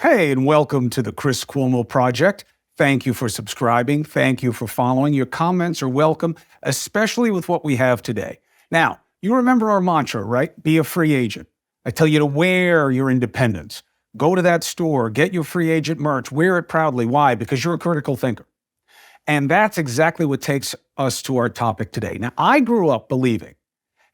Hey, and welcome to the Chris Cuomo Project. Thank you for subscribing. Thank you for following. Your comments are welcome, especially with what we have today. Now, you remember our mantra, right? Be a free agent. I tell you to wear your independence. Go to that store, get your free agent merch, wear it proudly. Why? Because you're a critical thinker. And that's exactly what takes us to our topic today. Now, I grew up believing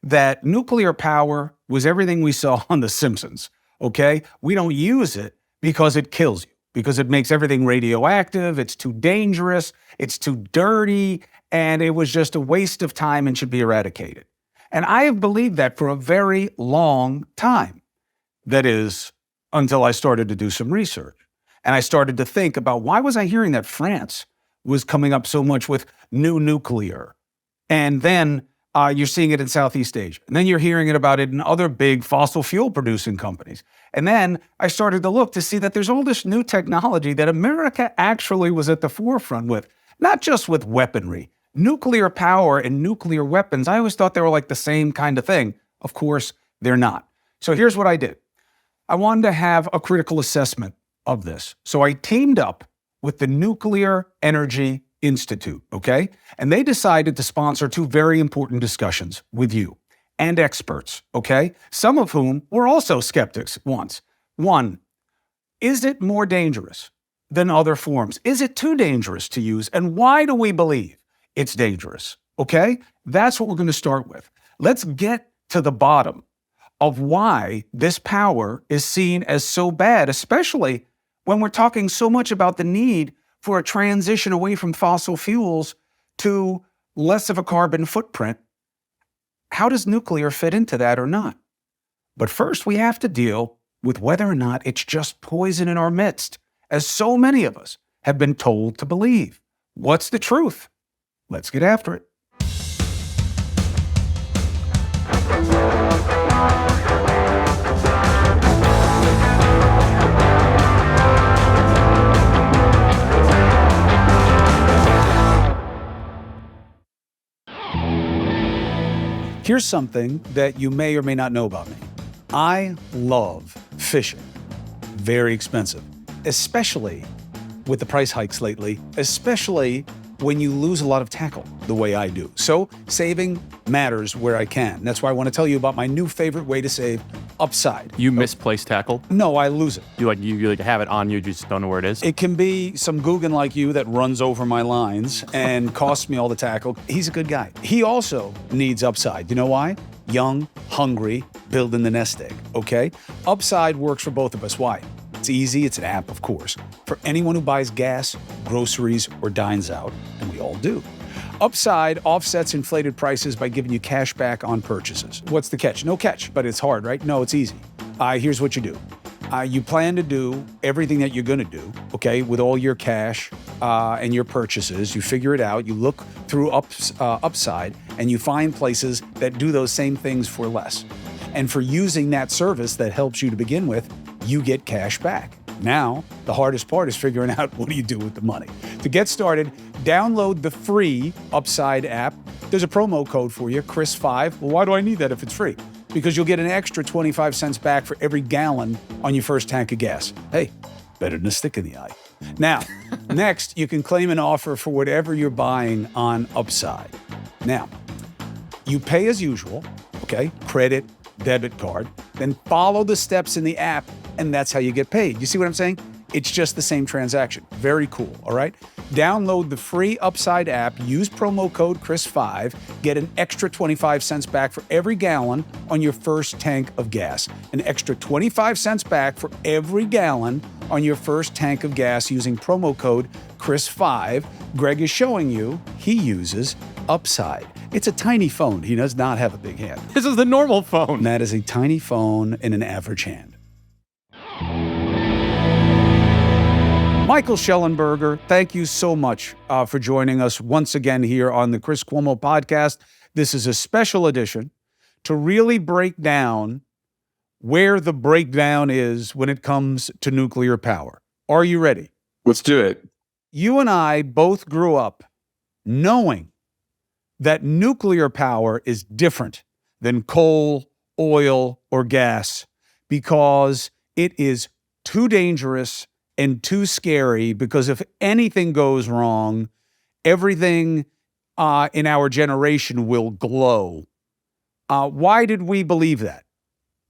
that nuclear power was everything we saw on The Simpsons, okay? We don't use it because it kills you, because it makes everything radioactive, it's too dangerous, it's too dirty, and it was just a waste of time and should be eradicated. And I have believed that for a very long time. That is, until I started to do some research. And I started to think about, why was I hearing that France was coming up so much with new nuclear? And then you're seeing it in Southeast Asia. And then you're hearing about it in other big fossil fuel producing companies. And then I started to look to see that there's all this new technology that America actually was at the forefront with, not just with weaponry. Nuclear power and nuclear weapons, I always thought they were like the same kind of thing. Of course, they're not. So here's what I did. I wanted to have a critical assessment of this. So I teamed up with the Nuclear Energy Institute, okay? And they decided to sponsor two very important discussions with you and experts, okay? Some of whom were also skeptics once. One, is it more dangerous than other forms? Is it too dangerous to use? And why do we believe it's dangerous, okay? That's what we're going to start with. Let's get to the bottom of why this power is seen as so bad, especially when we're talking so much about the need for a transition away from fossil fuels to less of a carbon footprint. How does nuclear fit into that or not? But first, we have to deal with whether or not it's just poison in our midst, as so many of us have been told to believe. What's the truth? Let's get after it. Here's something that you may or may not know about me. I love fishing. Very expensive, especially with the price hikes lately, especially when you lose a lot of tackle the way I do. So saving matters where I can. That's why I want to tell you about my new favorite way to save, Upside. You misplace tackle? No, I lose it. You have it on you, just don't know where it is? It can be some Guggen like you that runs over my lines and costs me all the tackle. He's a good guy. He also needs Upside. You know why? Young, hungry, building the nest egg, okay? Upside works for both of us. Why? It's easy. It's an app, of course, for anyone who buys gas, groceries, or dines out, and we all do. Upside offsets inflated prices by giving you cash back on purchases. What's the catch? No catch, but it's hard, right? No, it's easy. Here's what you do. You plan to do everything that you're going to do, okay, with all your cash and your purchases. You figure it out. You look through Upside, and you find places that do those same things for less. And for using that service that helps you to begin with, you get cash back. Now, the hardest part is figuring out what do you do with the money. To get started, download the free Upside app. There's a promo code for you, Chris5. Well, why do I need that if it's free? Because you'll get an extra 25 cents back for every gallon on your first tank of gas. Hey, better than a stick in the eye. Now, next, you can claim an offer for whatever you're buying on Upside. Now, you pay as usual, okay? Credit, debit card, then follow the steps in the app, and that's how you get paid. You see what I'm saying? It's just the same transaction. Very cool, all right? Download the free Upside app, use promo code Chris5, get an extra 25 cents back for every gallon on your first tank of gas. An extra 25 cents back for every gallon on your first tank of gas using promo code Chris5. Greg is showing you he uses Upside. It's a tiny phone. He does not have a big hand. This is the normal phone. And that is a tiny phone in an average hand. Michael Shellenberger, thank you so much for joining us once again here on the Chris Cuomo Podcast. This is a special edition to really break down where the breakdown is when it comes to nuclear power. Are you ready? Let's do it. You and I both grew up knowing that nuclear power is different than coal, oil, or gas because it is too dangerous and too scary because if anything goes wrong, everything in our generation will glow. Why did we believe that?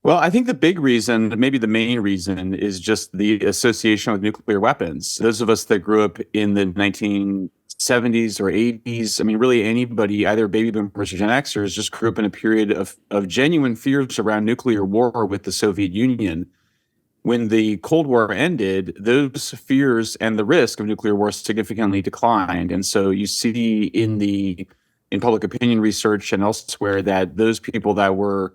Well, I think the big reason, maybe the main reason, is just the association with nuclear weapons. Those of us that grew up in the 1970s or 80s, I mean, really anybody, either baby boomers or Gen Xers, just grew up in a period of genuine fears around nuclear war with the Soviet Union. When the Cold War ended, those fears and the risk of nuclear war significantly declined. And so you see in public opinion research and elsewhere that those people that were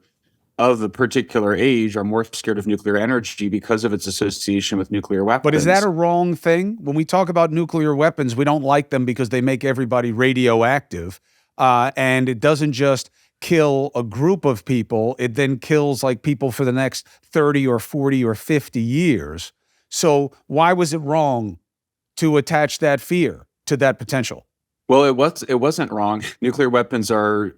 of a particular age are more scared of nuclear energy because of its association with nuclear weapons. But is that a wrong thing? When we talk about nuclear weapons, we don't like them because they make everybody radioactive. And it doesn't just kill a group of people, it then kills like people for the next 30 or 40 or 50 years. So why was it wrong to attach that fear to that potential? Well, it wasn't wrong. Nuclear weapons are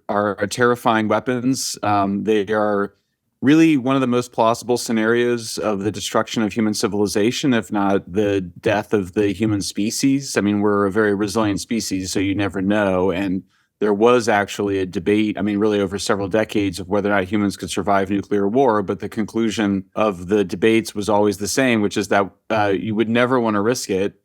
terrifying weapons. They are really one of the most plausible scenarios of the destruction of human civilization, if not the death of the human species. I mean, we're a very resilient species, so you never know. And there was actually a debate, I mean, really over several decades of whether or not humans could survive nuclear war. But the conclusion of the debates was always the same, which is that you would never want to risk it.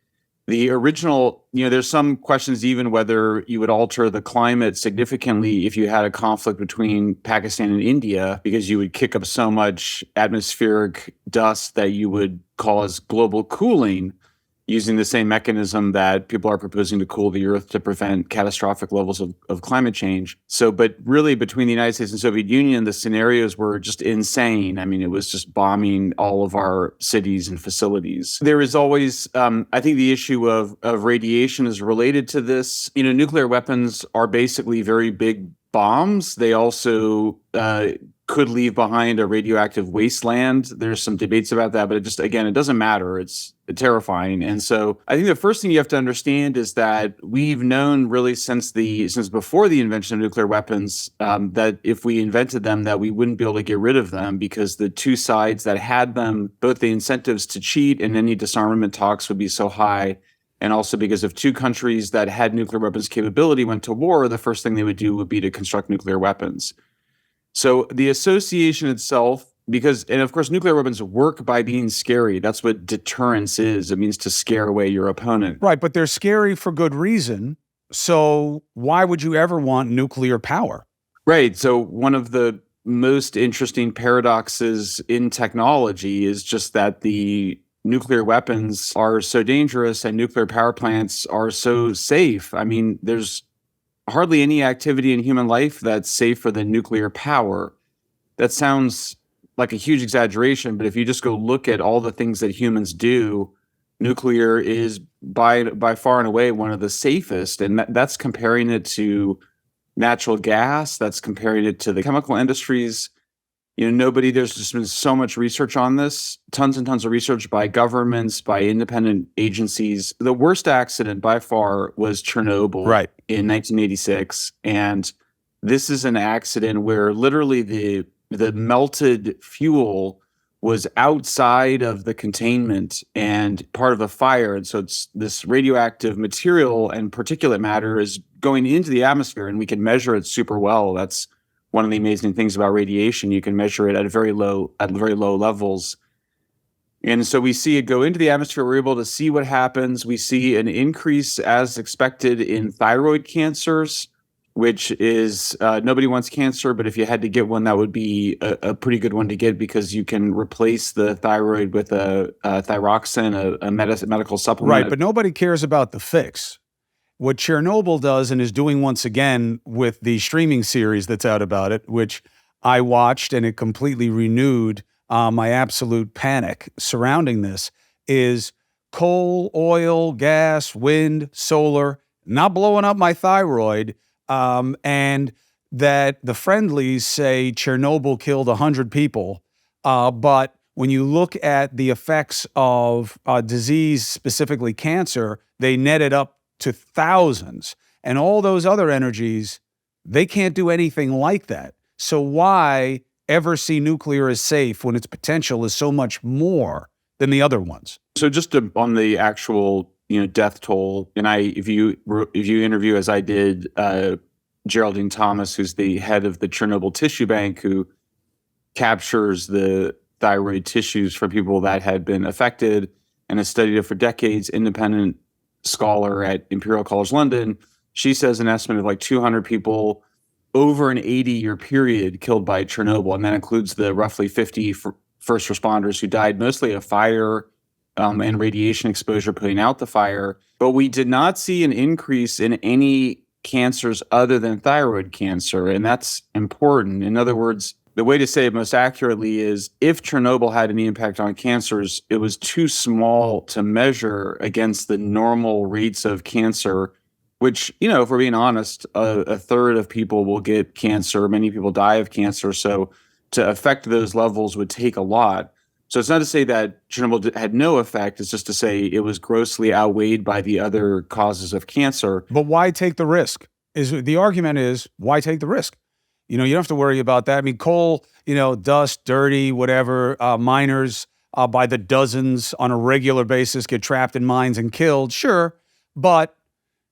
The original, there's some questions even whether you would alter the climate significantly if you had a conflict between Pakistan and India, because you would kick up so much atmospheric dust that you would cause global cooling using the same mechanism that people are proposing to cool the Earth to prevent catastrophic levels of climate change. So, but really between the United States and Soviet Union, the scenarios were just insane. I mean, it was just bombing all of our cities and facilities. There is always, I think the issue of radiation is related to this. Nuclear weapons are basically very big bombs. They also could leave behind a radioactive wasteland. There's some debates about that, but it doesn't matter. It's terrifying. And so I think the first thing you have to understand is that we've known really since before the invention of nuclear weapons, that if we invented them, that we wouldn't be able to get rid of them because the two sides that had them, both the incentives to cheat and any disarmament talks would be so high. And also because if two countries that had nuclear weapons capability went to war, the first thing they would do would be to construct nuclear weapons. So the association itself, and of course, nuclear weapons work by being scary. That's what deterrence is. It means to scare away your opponent. Right, but they're scary for good reason. So why would you ever want nuclear power? Right. So one of the most interesting paradoxes in technology is just that the nuclear weapons are so dangerous and nuclear power plants are so safe. I mean, there's hardly any activity in human life that's safer than nuclear power. That sounds like a huge exaggeration, but if you just go look at all the things that humans do, nuclear is by far and away one of the safest. And that's comparing it to natural gas, that's comparing it to the chemical industries. There's just been so much research on this, tons and tons of research by governments, by independent agencies. The worst accident by far was Chernobyl in 1986. And this is an accident where literally the melted fuel was outside of the containment and part of a fire. And so it's this radioactive material and particulate matter is going into the atmosphere, and we can measure it super well. That's one of the amazing things about radiation. You can measure it at very low levels. And so we see it go into the atmosphere. We're able to see what happens. We see an increase as expected in thyroid cancers, which is nobody wants cancer, but if you had to get one, that would be a pretty good one to get because you can replace the thyroid with a thyroxine, a medical supplement. Right, but nobody cares about the fix. What Chernobyl does and is doing once again with the streaming series that's out about it, which I watched and it completely renewed my absolute panic surrounding this, is coal, oil, gas, wind, solar, not blowing up my thyroid, and that the friendlies say Chernobyl killed 100 people, but when you look at the effects of disease, specifically cancer, they netted up to thousands. And all those other energies, they can't do anything like that. So why ever see nuclear as safe when its potential is so much more than the other ones. So just on the actual, death toll, and if you interview, as I did, Geraldine Thomas, who's the head of the Chernobyl Tissue Bank, who captures the thyroid tissues for people that had been affected and has studied it for decades, independent scholar at Imperial College London, she says an estimate of like 200 people over an 80-year period killed by Chernobyl, and that includes the roughly 50 first responders who died mostly of fire and radiation exposure putting out the fire. But we did not see an increase in any cancers other than thyroid cancer, and that's important. In other words, the way to say it most accurately is if Chernobyl had any impact on cancers, it was too small to measure against the normal rates of cancer, which, if we're being honest, a third of people will get cancer. Many people die of cancer. So to affect those levels would take a lot. So it's not to say that Chernobyl had no effect. It's just to say it was grossly outweighed by the other causes of cancer. But why take the risk? The argument is, why take the risk? You don't have to worry about that. I mean, coal, dust, dirty, whatever, miners by the dozens on a regular basis get trapped in mines and killed. Sure, but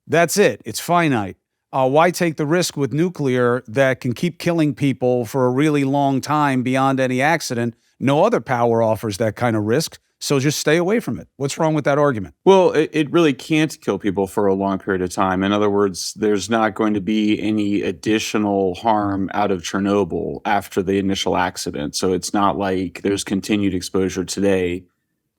that's it. It's finite. Why take the risk with nuclear that can keep killing people for a really long time beyond any accident? No other power offers that kind of risk. So just stay away from it. What's wrong with that argument? Well, it really can't kill people for a long period of time. In other words, there's not going to be any additional harm out of Chernobyl after the initial accident. So it's not like there's continued exposure today.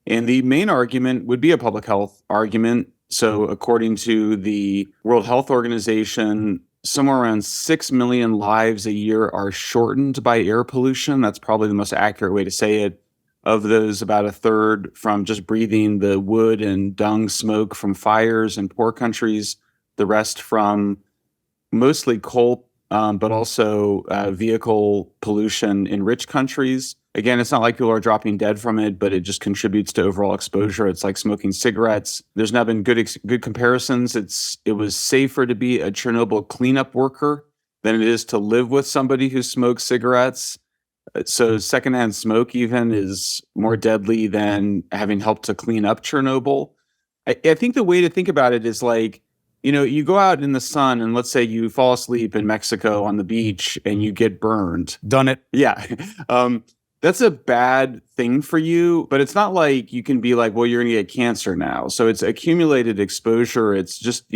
And the main argument would be a public health argument. So according to the World Health Organization, somewhere around 6 million lives a year are shortened by air pollution. That's probably the most accurate way to say it. Of those, about a third from just breathing the wood and dung smoke from fires in poor countries, the rest from mostly coal, but also vehicle pollution in rich countries. Again, it's not like people are dropping dead from it, but it just contributes to overall exposure. It's like smoking cigarettes. There's now been good comparisons. It was safer to be a Chernobyl cleanup worker than it is to live with somebody who smokes cigarettes. So secondhand smoke even is more deadly than having helped to clean up Chernobyl. I think the way to think about it is like, you go out in the sun and let's say you fall asleep in Mexico on the beach and you get burned. Done it. Yeah. That's a bad thing for you, but it's not like you can be like, well, you're going to get cancer now. So it's accumulated exposure. It's just,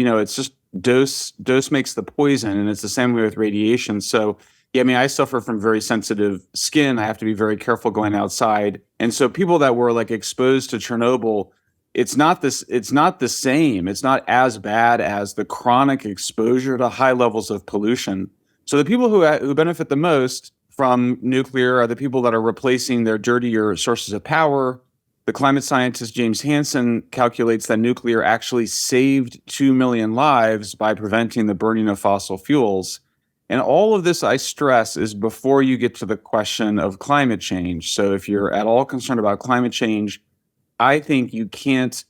dose makes the poison, and it's the same way with radiation. So yeah, I mean, I suffer from very sensitive skin. I have to be very careful going outside. And so people that were like exposed to Chernobyl, it's not the same. It's not as bad as the chronic exposure to high levels of pollution. So the people who benefit the most from nuclear are the people that are replacing their dirtier sources of power. The climate scientist James Hansen calculates that nuclear actually saved 2 million lives by preventing the burning of fossil fuels. And all of this, I stress, is before you get to the question of climate change. So if you're at all concerned about climate change, I think you can't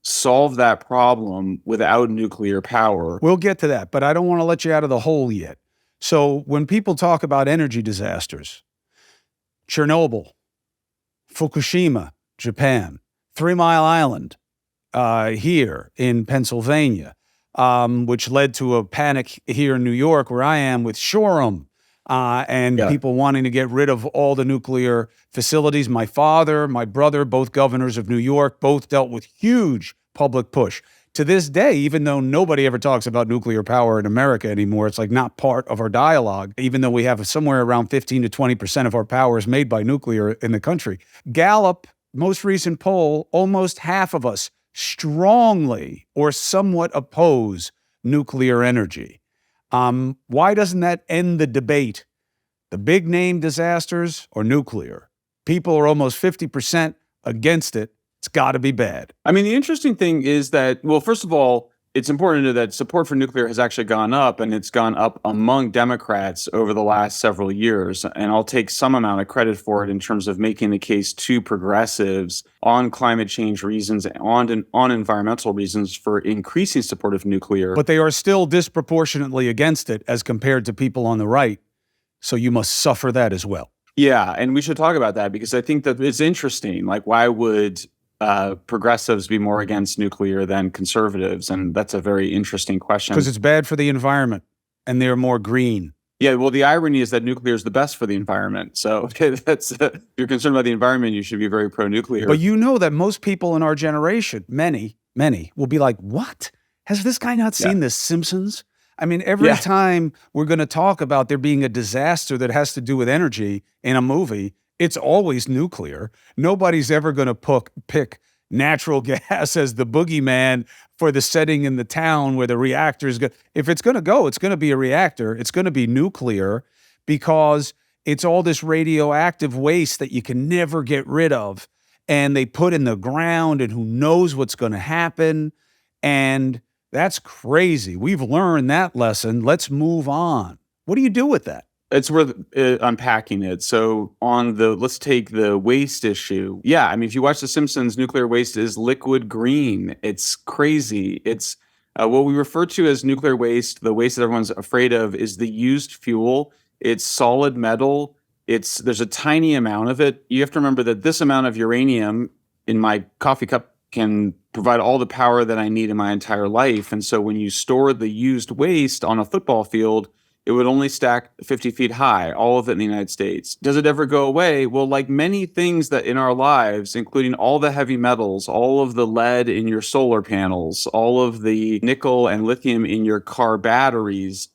solve that problem without nuclear power. We'll get to that, but I don't want to let you out of the hole yet. So when people talk about energy disasters, Chernobyl, Fukushima, Japan, 3 Mile Island here in Pennsylvania, which led to a panic here in New York, where I am, with Shoreham, and people wanting to get rid of all the nuclear facilities. My father, my brother, both governors of New York, both dealt with huge public push. To this day, even though nobody ever talks about nuclear power in America anymore, it's like not part of our dialogue, even though we have somewhere around 15 to 20% of our power is made by nuclear in the country. Gallup, most recent poll, almost half of us strongly or somewhat oppose nuclear energy. Why doesn't that end the debate? The big name disasters or nuclear? People are almost 50% against it. It's got to be bad. I mean, the interesting thing is that, well, first of all, it's important to know that support for nuclear has actually gone up, and it's gone up among Democrats over the last several years. And I'll take some amount of credit for it in terms of making the case to progressives on climate change reasons, on environmental reasons for increasing support of nuclear. But they are still disproportionately against it as compared to people on the right. So you must suffer that as well. Yeah, and we should talk about that because I think that it's interesting. Like, why would progressives be more against nuclear than conservatives? And that's a very interesting question. Because it's bad for the environment and they're more green. Yeah, well, the irony is that nuclear is the best for the environment. So that's if you're concerned about the environment, you should be very pro-nuclear. But you know that most people in our generation, many, will be like, what? Has this guy not seen The Simpsons? I mean, every time we're going to talk about there being a disaster that has to do with energy in a movie, it's always nuclear. Nobody's ever going to pick natural gas as the boogeyman for the setting in the town where the reactor is going. If it's going to go, it's going to be a reactor. It's going to be nuclear because it's all this radioactive waste that you can never get rid of. And they put in the ground and who knows what's going to happen. And that's crazy. We've learned that lesson. Let's move on. What do you do with that? It's worth unpacking it. So let's take the waste issue. Yeah, I mean, if you watch The Simpsons, nuclear waste is liquid green. It's crazy. It's what we refer to as nuclear waste. The waste that everyone's afraid of is the used fuel. It's solid metal. There's a tiny amount of it. You have to remember that this amount of uranium in my coffee cup can provide all the power that I need in my entire life. And so when you store the used waste on a football field, it would only stack 50 feet high, all of it in the United States. Does it ever go away? Well, like many things that in our lives, including all the heavy metals, all of the lead in your solar panels, all of the nickel and lithium in your car batteries,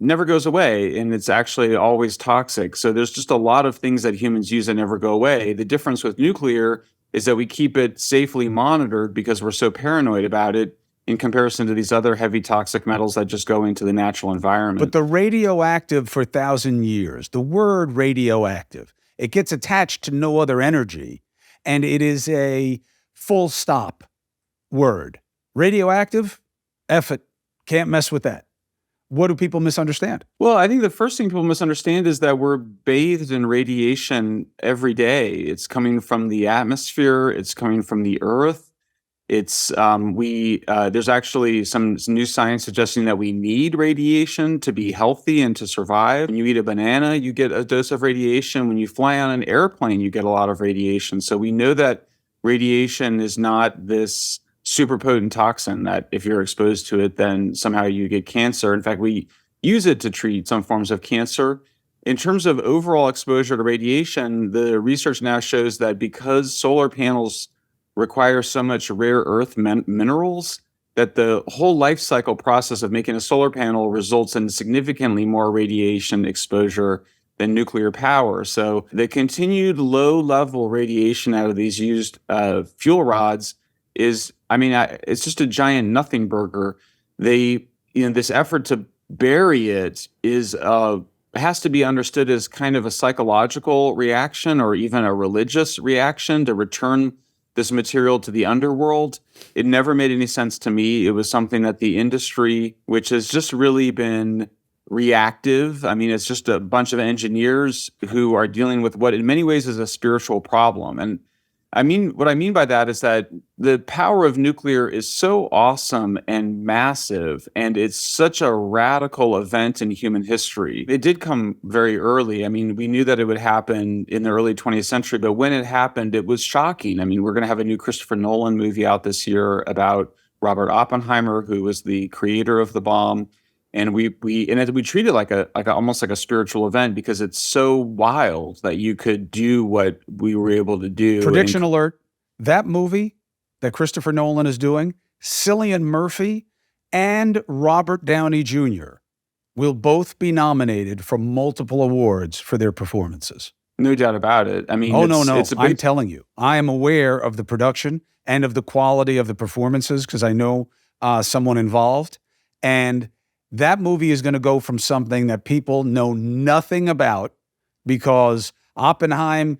never goes away, and it's actually always toxic. So there's just a lot of things that humans use that never go away. The difference with nuclear is that we keep it safely monitored because we're so paranoid about it, in comparison to these other heavy toxic metals that just go into the natural environment. But the radioactive for 1,000 years, the word radioactive, it gets attached to no other energy, and it is a full stop word. Radioactive, F it, can't mess with that. What do people misunderstand? Well, I think the first thing people misunderstand is that we're bathed in radiation every day. It's coming from the atmosphere, it's coming from the earth. There's actually some new science suggesting that we need radiation to be healthy and to survive. When you eat a banana, you get a dose of radiation. When you fly on an airplane, you get a lot of radiation. So we know that radiation is not this super potent toxin that if you're exposed to it, then somehow you get cancer. In fact, we use it to treat some forms of cancer. In terms of overall exposure to radiation, the research now shows that because solar panels require so much rare earth minerals, that the whole life cycle process of making a solar panel results in significantly more radiation exposure than nuclear power. So the continued low-level radiation out of these used fuel rods it's just a giant nothing burger. This effort to bury it has to be understood as kind of a psychological reaction or even a religious reaction to return this material to the underworld. It never made any sense to me. It was something that the industry, which has just really been reactive. I mean, it's just a bunch of engineers who are dealing with what in many ways is a spiritual problem. And what I mean by that is that the power of nuclear is so awesome and massive, and it's such a radical event in human history. It did come very early. I mean, we knew that it would happen in the early 20th century, but when it happened, it was shocking. I mean, we're going to have a new Christopher Nolan movie out this year about Robert Oppenheimer, who was the creator of the bomb. And we treat it like almost like a spiritual event because it's so wild that you could do what we were able to do. Prediction alert, that movie that Christopher Nolan is doing, Cillian Murphy and Robert Downey Jr. will both be nominated for multiple awards for their performances. No doubt about it. I mean, no. I'm telling you, I am aware of the production and of the quality of the performances because I know someone involved. And that movie is going to go from something that people know nothing about because Oppenheim,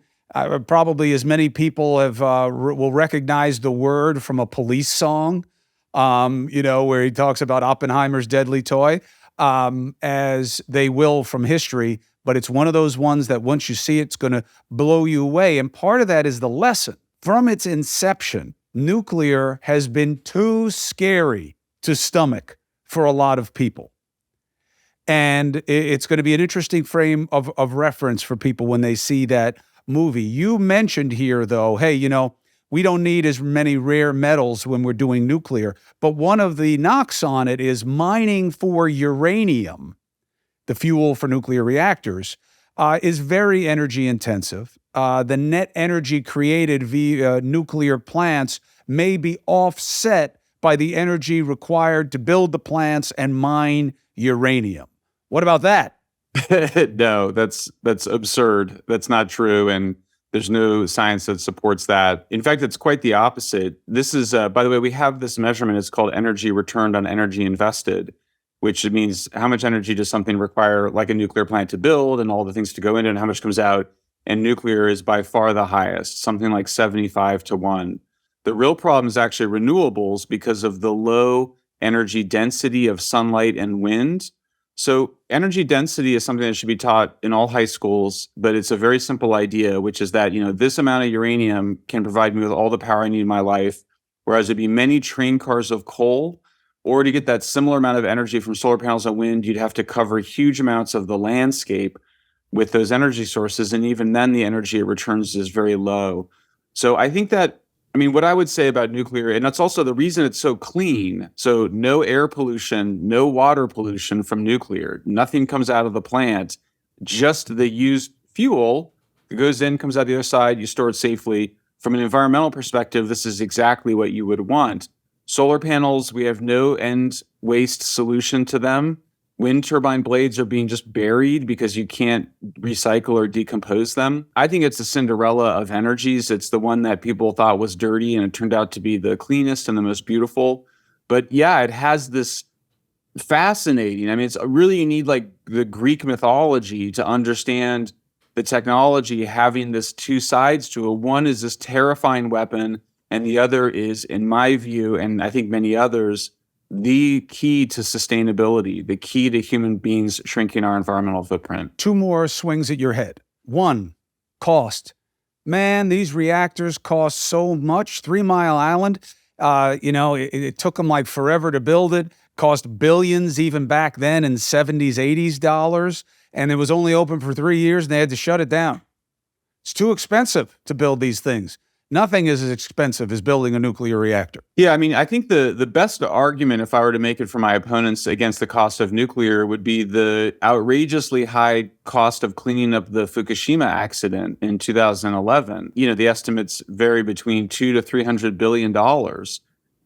probably as many people will recognize the word from a Police song, where he talks about Oppenheimer's deadly toy, as they will from history. But it's one of those ones that once you see it's going to blow you away. And part of that is the lesson. From its inception, nuclear has been too scary to stomach for a lot of people. And it's going to be an interesting frame of reference for people when they see that movie. You mentioned here, though, hey, we don't need as many rare metals when we're doing nuclear. But one of the knocks on it is mining for uranium, the fuel for nuclear reactors, is very energy intensive. The net energy created via nuclear plants may be offset by the energy required to build the plants and mine uranium. What about that? No, that's absurd. That's not true. And there's no science that supports that. In fact, it's quite the opposite. This is, by the way, we have this measurement. It's called energy returned on energy invested, which means how much energy does something require, like a nuclear plant, to build and all the things to go into and how much comes out. And nuclear is by far the highest, something like 75 to 1. The real problem is actually renewables because of the low energy density of sunlight and wind. So energy density is something that should be taught in all high schools, but it's a very simple idea, which is that, this amount of uranium can provide me with all the power I need in my life, whereas it'd be many train cars of coal, or to get that similar amount of energy from solar panels and wind, you'd have to cover huge amounts of the landscape with those energy sources. And even then the energy it returns is very low. So I think that, what I would say about nuclear, and that's also the reason it's so clean. So no air pollution, no water pollution from nuclear. Nothing comes out of the plant. Just the used fuel that goes in, comes out the other side, you store it safely. From an environmental perspective, this is exactly what you would want. Solar panels, we have no end waste solution to them. Wind turbine blades are being just buried because you can't recycle or decompose them. I think it's the Cinderella of energies. It's the one that people thought was dirty and it turned out to be the cleanest and the most beautiful. But yeah, it has this fascinating, it's really, you need like the Greek mythology to understand the technology having this two sides to it. One is this terrifying weapon, and the other is, in my view, and I think many others, the key to sustainability, the key to human beings shrinking our environmental footprint. Two more swings at your head. One, cost. Man, these reactors cost so much. 3 Mile Island, it took them like forever to build it, cost billions even back then in 70s, 80s dollars, and it was only open for 3 years and they had to shut it down. It's too expensive to build these things. Nothing is as expensive as building a nuclear reactor. Yeah, I think the best argument, if I were to make it for my opponents against the cost of nuclear, would be the outrageously high cost of cleaning up the Fukushima accident in 2011. The estimates vary between $200 to $300 billion.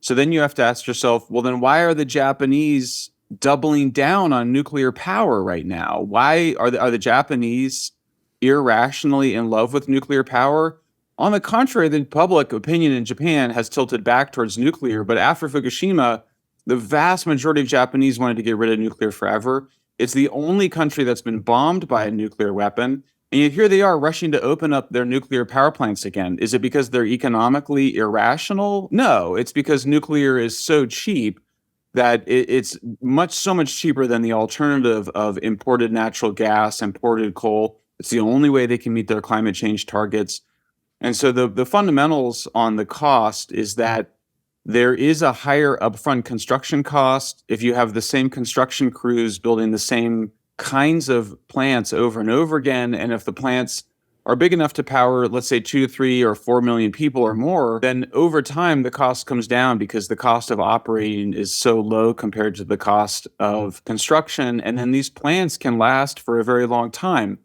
So then you have to ask yourself, well, then why are the Japanese doubling down on nuclear power right now? Why are the Japanese irrationally in love with nuclear power? On the contrary, the public opinion in Japan has tilted back towards nuclear, but after Fukushima, the vast majority of Japanese wanted to get rid of nuclear forever. It's the only country that's been bombed by a nuclear weapon, and yet here they are rushing to open up their nuclear power plants again. Is it because they're economically irrational? No, it's because nuclear is so cheap that it's so much cheaper than the alternative of imported natural gas, imported coal. It's the only way they can meet their climate change targets. And so the fundamentals on the cost is that there is a higher upfront construction cost if you have the same construction crews building the same kinds of plants over and over again. And if the plants are big enough to power, let's say 2 to 3 or 4 million people or more, then over time the cost comes down because the cost of operating is so low compared to the cost of construction. And then these plants can last for a very long time.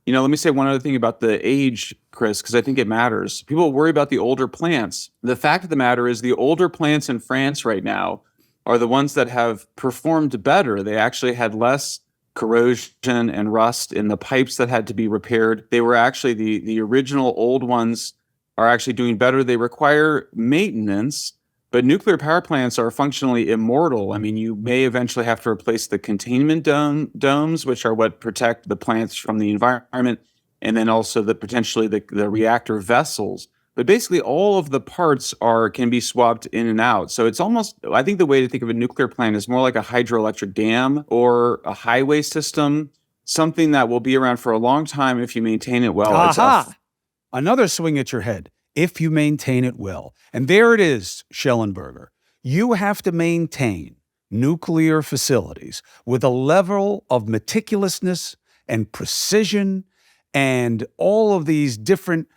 Let me say one other thing about the age, Chris, because I think it matters. People worry about the older plants. The fact of the matter is the older plants in France right now are the ones that have performed better. They actually had less corrosion and rust in the pipes that had to be repaired. They were actually the original old ones are actually doing better. They require maintenance, but nuclear power plants are functionally immortal. You may eventually have to replace the containment domes, which are what protect the plants from the environment, and then also potentially the reactor vessels. But basically, all of the parts can be swapped in and out. So it's almost, I think the way to think of a nuclear plant is more like a hydroelectric dam or a highway system, something that will be around for a long time if you maintain it well. Aha! Another swing at your head. If you maintain it well. And there it is, Shellenberger. You have to maintain nuclear facilities with a level of meticulousness and precision and all of these different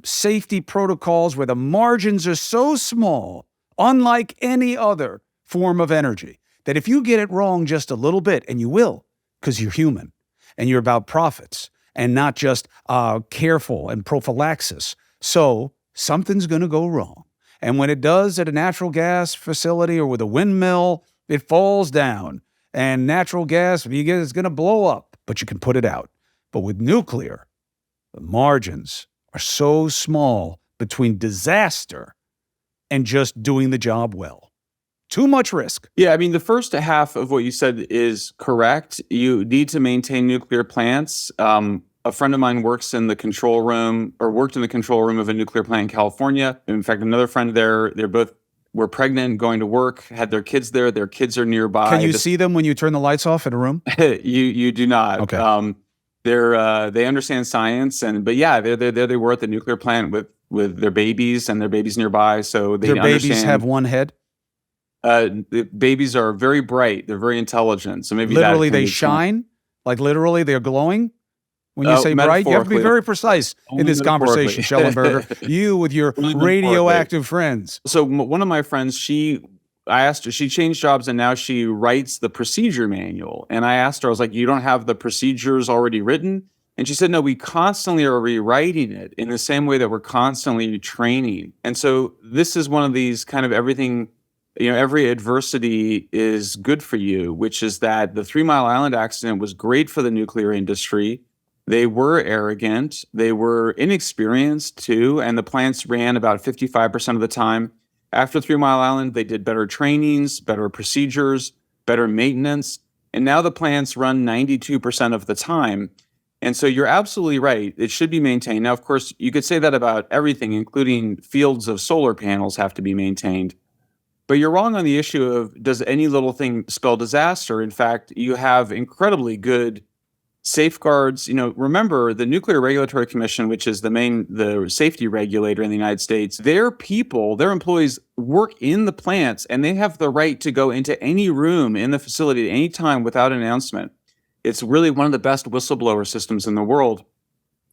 safety protocols where the margins are so small, unlike any other form of energy, that if you get it wrong just a little bit, and you will, because you're human and you're about profits and not just careful and prophylaxis. So something's going to go wrong. And when it does at a natural gas facility or with a windmill, it falls down. And natural gas, it's going to blow up, but you can put it out. But with nuclear, the margins are so small between disaster and just doing the job well. Too much risk. Yeah, I mean, the first half of what you said is correct. You need to maintain nuclear plants. A friend of mine works in the control room, or worked in the control room of a nuclear plant in California. In fact, another friend there, they're both were pregnant, going to work, had their kids there. Their kids are nearby. Can you see them when you turn the lights off in a room? You do not. Okay. They understand science, but yeah, they were at the nuclear plant with their babies and their babies nearby. So they Their babies understand. have one head? The babies are very bright. They're very intelligent. So maybe literally that they shine? Like literally they're glowing? When you say bright, you have to be metaphorically. very precise in this conversation, Shellenberger. You with your radioactive friends. So one of my friends, I asked her, she changed jobs and now she writes the procedure manual. And I asked her, I was like, you don't have the procedures already written? And she said, no, we constantly are rewriting it in the same way that we're constantly training. And so this is one of these kind of everything, every adversity is good for you, which is that the 3 Mile Island accident was great for the nuclear industry. They were arrogant. They were inexperienced too. And the plants ran about 55% of the time. After 3 Mile Island, they did better trainings, better procedures, better maintenance. And now the plants run 92% of the time. And so you're absolutely right. It should be maintained. Now, of course, you could say that about everything, including fields of solar panels have to be maintained. But you're wrong on the issue of, does any little thing spell disaster? In fact, you have incredibly good safeguards. Remember the Nuclear Regulatory Commission, which is the safety regulator in the United States, their employees work in the plants and they have the right to go into any room in the facility at any time without announcement. It's really one of the best whistleblower systems in the world.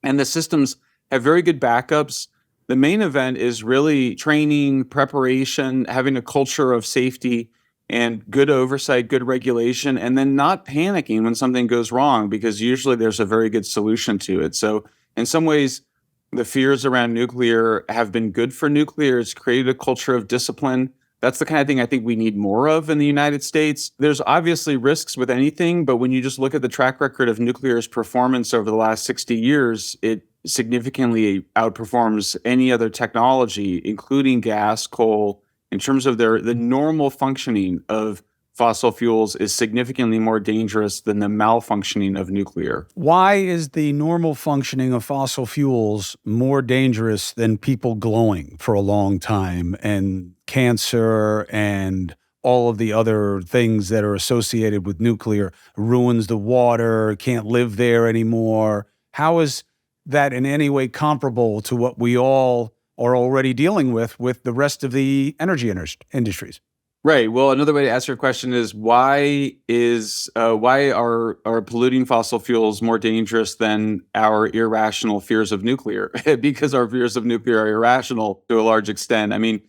And the systems have very good backups. The main event is really training, preparation, having a culture of safety and good oversight, good regulation, and then not panicking when something goes wrong, because usually there's a very good solution to it. So in some ways, the fears around nuclear have been good for nuclear. It's created a culture of discipline. That's the kind of thing I think we need more of in the United States. There's obviously risks with anything, but when you just look at the track record of nuclear's performance over the last 60 years, it significantly outperforms any other technology, including gas, coal. In terms of the normal functioning of fossil fuels is significantly more dangerous than the malfunctioning of nuclear. Why is the normal functioning of fossil fuels more dangerous than people glowing for a long time and cancer and all of the other things that are associated with nuclear? Ruins the water, can't live there anymore. How is that in any way comparable to what we all are already dealing with the rest of the energy industries? Right. Well, another way to ask your question is why are polluting fossil fuels more dangerous than our irrational fears of nuclear? Because our fears of nuclear are irrational to a large extent. I mean,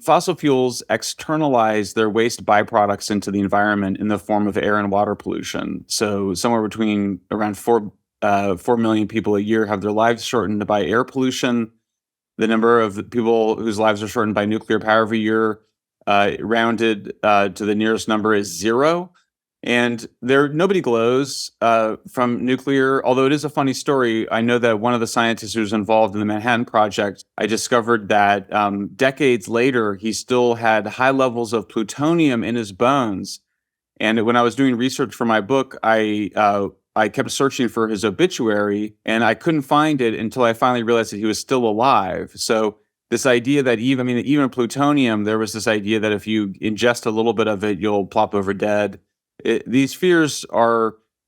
fossil fuels externalize their waste byproducts into the environment in the form of air and water pollution. So somewhere between around 4 million people a year have their lives shortened by air pollution. The number of people whose lives are shortened by nuclear power every year, rounded to the nearest number, is 0. And nobody glows from nuclear, although it is a funny story. I know that one of the scientists who was involved in the Manhattan Project, I discovered that decades later, he still had high levels of plutonium in his bones. And when I was doing research for my book, I kept searching for his obituary and I couldn't find it until I finally realized that he was still alive. So this idea that even plutonium, there was this idea that if you ingest a little bit of it, you'll plop over dead. These fears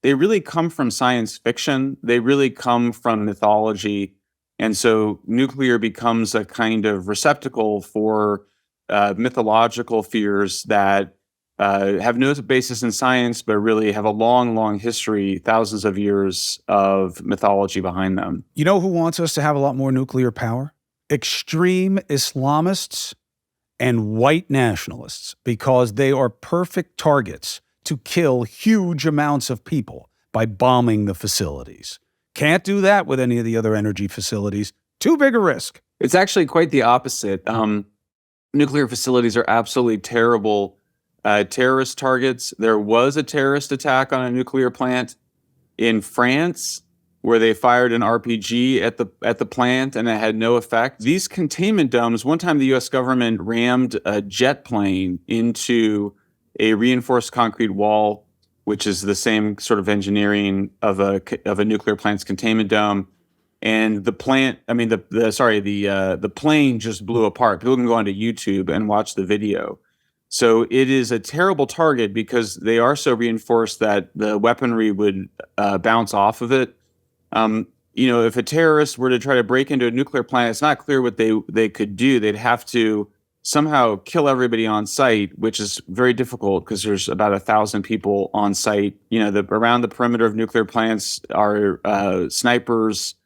they really come from science fiction. They really come from mythology. And so nuclear becomes a kind of receptacle for mythological fears that have no basis in science, but really have a long, long history, thousands of years of mythology behind them. You know who wants us to have a lot more nuclear power? Extreme Islamists and white nationalists, because they are perfect targets to kill huge amounts of people by bombing the facilities. Can't do that with any of the other energy facilities. Too big a risk. It's actually quite the opposite. Nuclear facilities are absolutely terrible terrorist targets. There was a terrorist attack on a nuclear plant in France where they fired an RPG at the plant and it had no effect. These containment domes, one time the US government rammed a jet plane into a reinforced concrete wall, which is the same sort of engineering of a nuclear plant's containment dome. And the plane just blew apart. People can go onto YouTube and watch the video. So it is a terrible target because they are so reinforced that the weaponry would bounce off of it. If a terrorist were to try to break into a nuclear plant, it's not clear what they could do. They'd have to somehow kill everybody on site, which is very difficult because there's about 1,000 people on site. Around the perimeter of nuclear plants are snipers,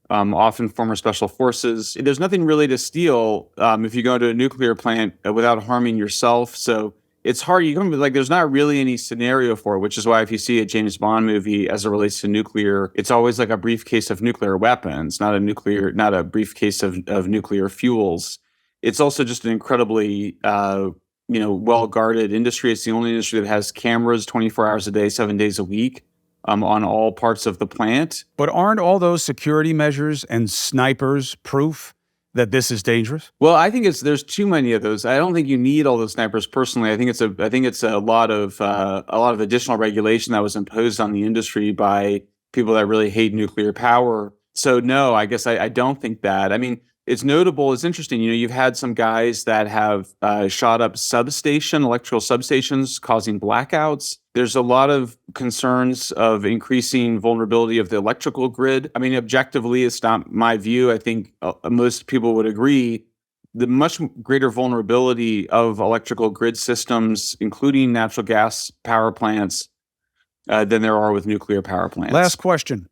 often former special forces. There's nothing really to steal if you go to a nuclear plant without harming yourself. So it's hard. There's not really any scenario for it, which is why if you see a James Bond movie as it relates to nuclear, it's always like a briefcase of nuclear weapons, not a briefcase of nuclear fuels. It's also just an incredibly well-guarded industry. It's the only industry that has cameras 24 hours a day, 7 days a week. On all parts of the plant. But aren't all those security measures and snipers proof that this is dangerous? Well, I think there's too many of those. I don't think you need all those snipers personally. I think it's a lot of additional regulation that was imposed on the industry by people that really hate nuclear power. So no, I guess I don't think that. I mean, it's notable. It's interesting. You've had some guys that have shot up electrical substations, causing blackouts. There's a lot of concerns of increasing vulnerability of the electrical grid. I mean, objectively, it's not my view. I think most people would agree. The much greater vulnerability of electrical grid systems, including natural gas power plants, than there are with nuclear power plants. Last question.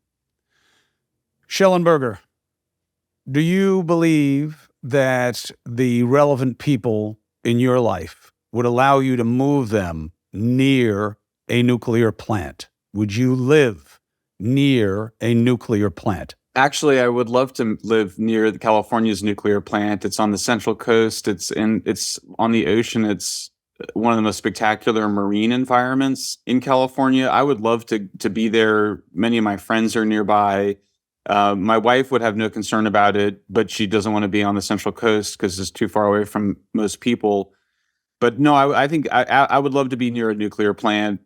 Shellenberger, do you believe that the relevant people in your life would allow you to move them near a nuclear plant? Would you live near a nuclear plant? Actually, I would love to live near California's nuclear plant. It's on the Central Coast. It's on the ocean. It's one of the most spectacular marine environments in California. I would love to be there. Many of my friends are nearby. My wife would have no concern about it, but she doesn't want to be on the Central Coast because it's too far away from most people. But no, I think I would love to be near a nuclear plant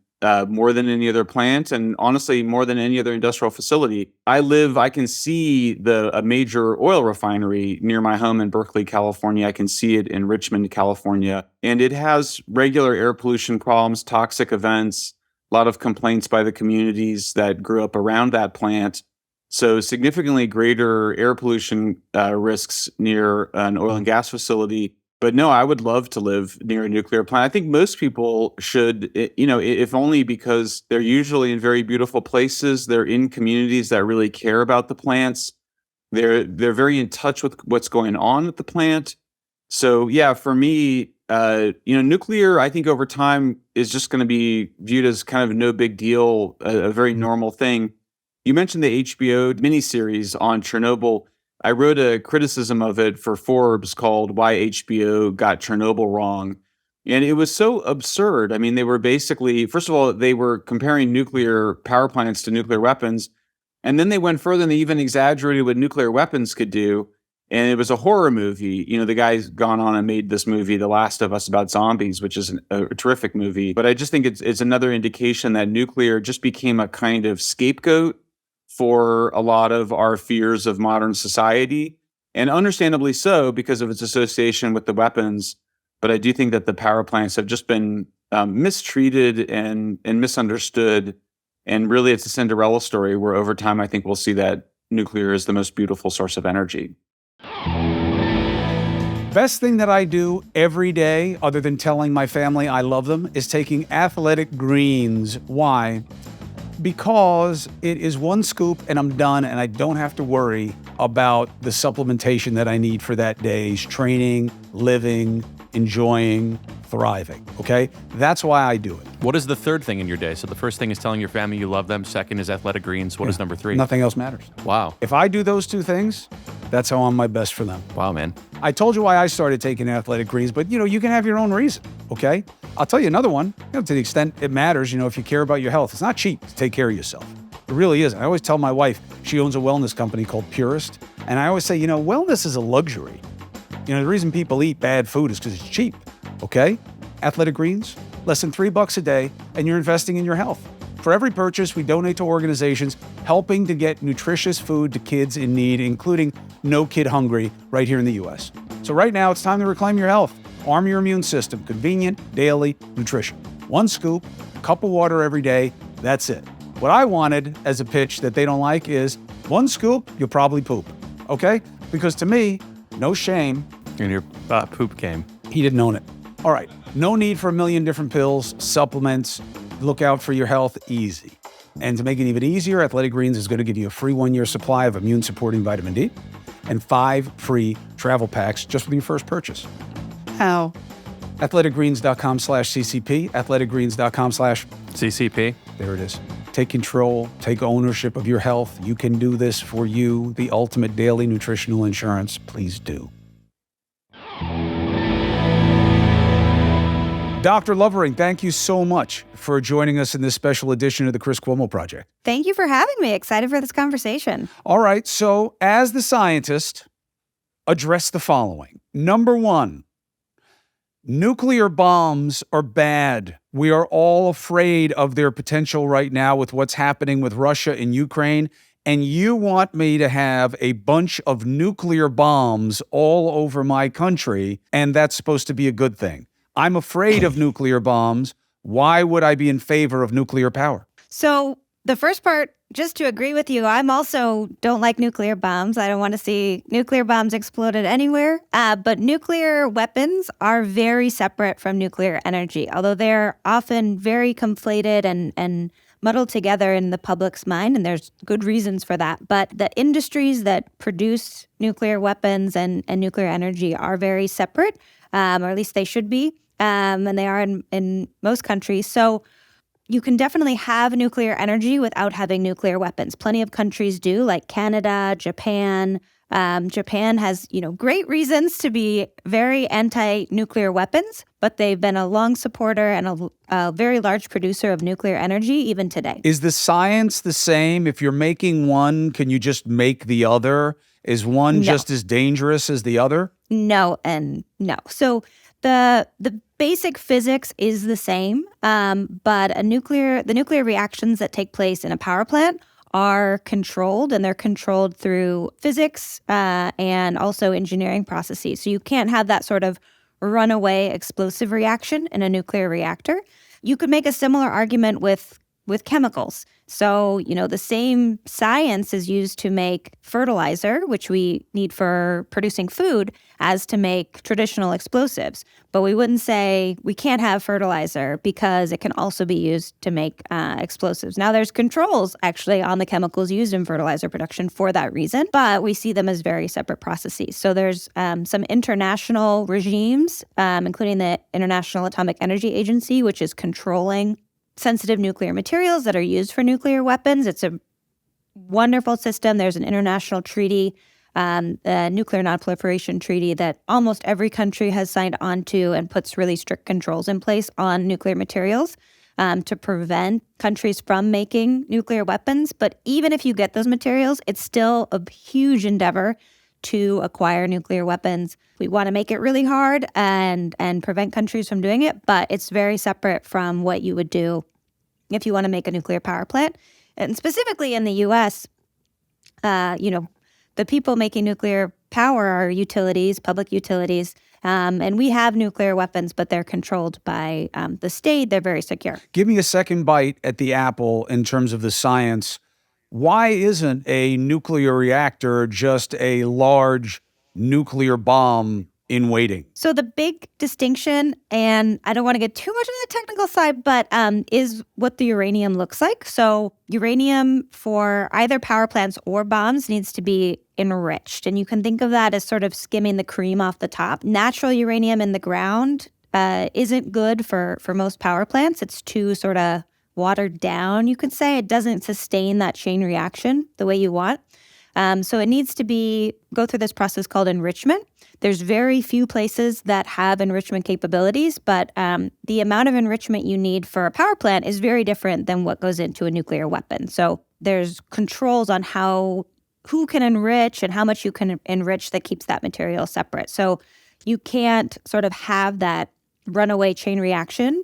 more than any other plant, and honestly, more than any other industrial facility. I can see a major oil refinery near my home in Berkeley, California. I can see it in Richmond, California, and it has regular air pollution problems, toxic events, a lot of complaints by the communities that grew up around that plant. So significantly greater air pollution risks near an oil and gas facility. But no, I would love to live near a nuclear plant. I think most people should, if only because they're usually in very beautiful places. They're in communities that really care about the plants. They're very in touch with what's going on at the plant. So yeah, for me, nuclear, I think over time is just going to be viewed as kind of no big deal, a very normal thing. You mentioned the HBO miniseries on Chernobyl. I wrote a criticism of it for Forbes called Why HBO Got Chernobyl Wrong. And it was so absurd. I mean, they were basically, first of all, they were comparing nuclear power plants to nuclear weapons. And then they went further and they even exaggerated what nuclear weapons could do. And it was a horror movie. The guy's gone on and made this movie, The Last of Us, about zombies, which is a terrific movie. But I just think it's another indication that nuclear just became a kind of scapegoat for a lot of our fears of modern society, and understandably so because of its association with the weapons. But I do think that the power plants have just been mistreated and misunderstood. And really, it's a Cinderella story where over time, I think we'll see that nuclear is the most beautiful source of energy. best thing that I do every day, other than telling my family I love them, is taking Athletic Greens. Why? Because it is one scoop and I'm done, and I don't have to worry about the supplementation that I need for that day's training, living, enjoying, thriving, okay? That's why I do it. What is the third thing in your day? So the first thing is telling your family you love them. Second is Athletic Greens. What is number 3? Nothing else matters. Wow. If I do those 2 things, that's how I'm my best for them. Wow, man. I told you why I started taking Athletic Greens, but you can have your own reason, okay? I'll tell you another one, to the extent it matters, if you care about your health. It's not cheap to take care of yourself. It really isn't. I always tell my wife, she owns a wellness company called Purist, and I always say, wellness is a luxury. The reason people eat bad food is because it's cheap, okay? Athletic Greens, less than $3 a day, and you're investing in your health. For every purchase, we donate to organizations helping to get nutritious food to kids in need, including No Kid Hungry, right here in the U.S. So right now, it's time to reclaim your health. Arm your immune system. Convenient, daily nutrition. 1 scoop, a cup of water every day. That's it. What I wanted as a pitch that they don't like is 1 scoop, you'll probably poop. Okay? Because to me, no shame. In your poop game. He didn't own it. All right. No need for a million different pills, supplements. Look out for your health easy. And to make it even easier, Athletic Greens is going to give you a free 1-year supply of immune-supporting vitamin D and 5 free travel packs just with your first purchase. How? athleticgreens.com/CCP, athleticgreens.com/CCP. There it is. Take control, take ownership of your health. You can do this for you, the ultimate daily nutritional insurance. Please do. Dr. Lovering, thank you so much for joining us in this special edition of the Chris Cuomo Project. Thank you for having me. Excited for this conversation. All right, so as the scientist, address the following. Number 1, nuclear bombs are bad. We are all afraid of their potential right now with what's happening with Russia and Ukraine. And you want me to have a bunch of nuclear bombs all over my country, and that's supposed to be a good thing. I'm afraid of nuclear bombs. Why would I be in favor of nuclear power? So the first part, just to agree with you, I'm also don't like nuclear bombs. I don't want to see nuclear bombs exploded anywhere. But nuclear weapons are very separate from nuclear energy, although they're often very conflated and muddled together in the public's mind, and there's good reasons for that. But the industries that produce nuclear weapons and nuclear energy are very separate, or at least they should be. And they are in most countries. So you can definitely have nuclear energy without having nuclear weapons. Plenty of countries do, like Canada, Japan. Japan has, great reasons to be very anti-nuclear weapons, but they've been a long supporter and a very large producer of nuclear energy even today. Is the science the same? If you're making one, can you just make the other? Is one just as dangerous as the other? No and no. So the basic physics is the same, but the nuclear reactions that take place in a power plant are controlled, and they're controlled through physics and also engineering processes. So you can't have that sort of runaway explosive reaction in a nuclear reactor. You could make a similar argument with chemicals. So, the same science is used to make fertilizer, which we need for producing food, as to make traditional explosives. But we wouldn't say we can't have fertilizer because it can also be used to make explosives. Now, there's controls actually on the chemicals used in fertilizer production for that reason, but we see them as very separate processes. So there's some international regimes, including the International Atomic Energy Agency, which is controlling sensitive nuclear materials that are used for nuclear weapons. It's a wonderful system. There's an international treaty, the Nuclear Nonproliferation Treaty, that almost every country has signed on to and puts really strict controls in place on nuclear materials to prevent countries from making nuclear weapons. But even if you get those materials, it's still a huge endeavor to acquire nuclear weapons. We want to make it really hard and prevent countries from doing it, but it's very separate from what you would do if you want to make a nuclear power plant. And specifically in the U.S., the people making nuclear power are utilities, public utilities, and we have nuclear weapons, but they're controlled by the state. They're very secure. Give me a second bite at the apple in terms of the science. Why isn't a nuclear reactor just a large nuclear bomb in waiting? So the big distinction, and I don't want to get too much on the technical side, but is what the uranium looks like. So uranium for either power plants or bombs needs to be enriched. And you can think of that as sort of skimming the cream off the top. Natural uranium in the ground isn't good for most power plants. It's too sort of watered down, you could say. It doesn't sustain that chain reaction the way you want. So it needs to go through this process called enrichment. There's very few places that have enrichment capabilities, but the amount of enrichment you need for a power plant is very different than what goes into a nuclear weapon. So there's controls on who can enrich and how much you can enrich that keeps that material separate. So you can't sort of have that runaway chain reaction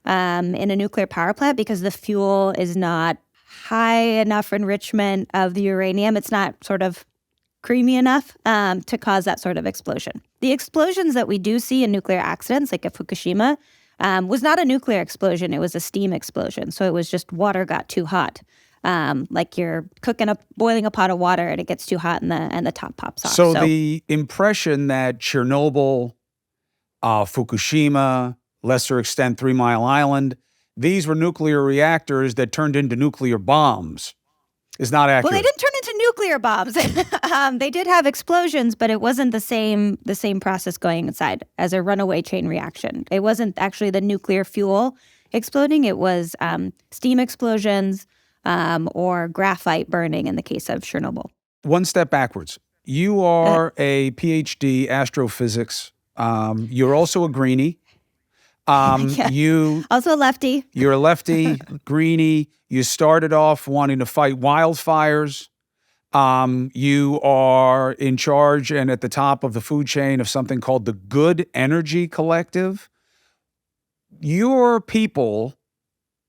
in a nuclear power plant because the fuel is not high enough enrichment of the uranium. It's not sort of creamy enough to cause that sort of explosion. The explosions that we do see in nuclear accidents, like at Fukushima, was not a nuclear explosion. It was a steam explosion. So it was just water got too hot. Like you're boiling a pot of water and it gets too hot and the top pops off. So the impression that Chernobyl, Fukushima, lesser extent 3 Mile Island, these were nuclear reactors that turned into nuclear bombs is not accurate. Well, they didn't turn into nuclear bombs. They did have explosions, but it wasn't the same process going inside as a runaway chain reaction. It wasn't actually the nuclear fuel exploding. It was steam explosions or graphite burning in the case of Chernobyl. One step backwards. You are a PhD astrophysics. You're also a greenie. Yeah. You also a lefty. You're a lefty, greenie. You started off wanting to fight wildfires. You are in charge and at the top of the food chain of something called the Good Energy Collective. Your people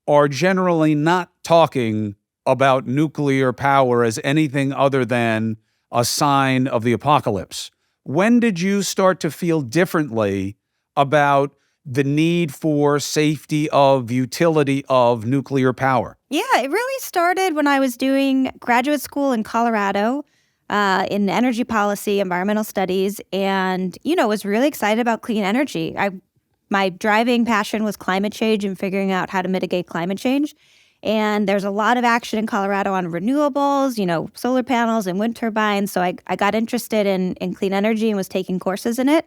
are generally not talking about nuclear power as anything other than a sign of the apocalypse. When did you start to feel differently about the need for safety of utility of nuclear power? Yeah, it really started when I was doing graduate school in Colorado in energy policy, environmental studies, and, was really excited about clean energy. My driving passion was climate change and figuring out how to mitigate climate change. And there's a lot of action in Colorado on renewables, solar panels and wind turbines. So I got interested in clean energy and was taking courses in it.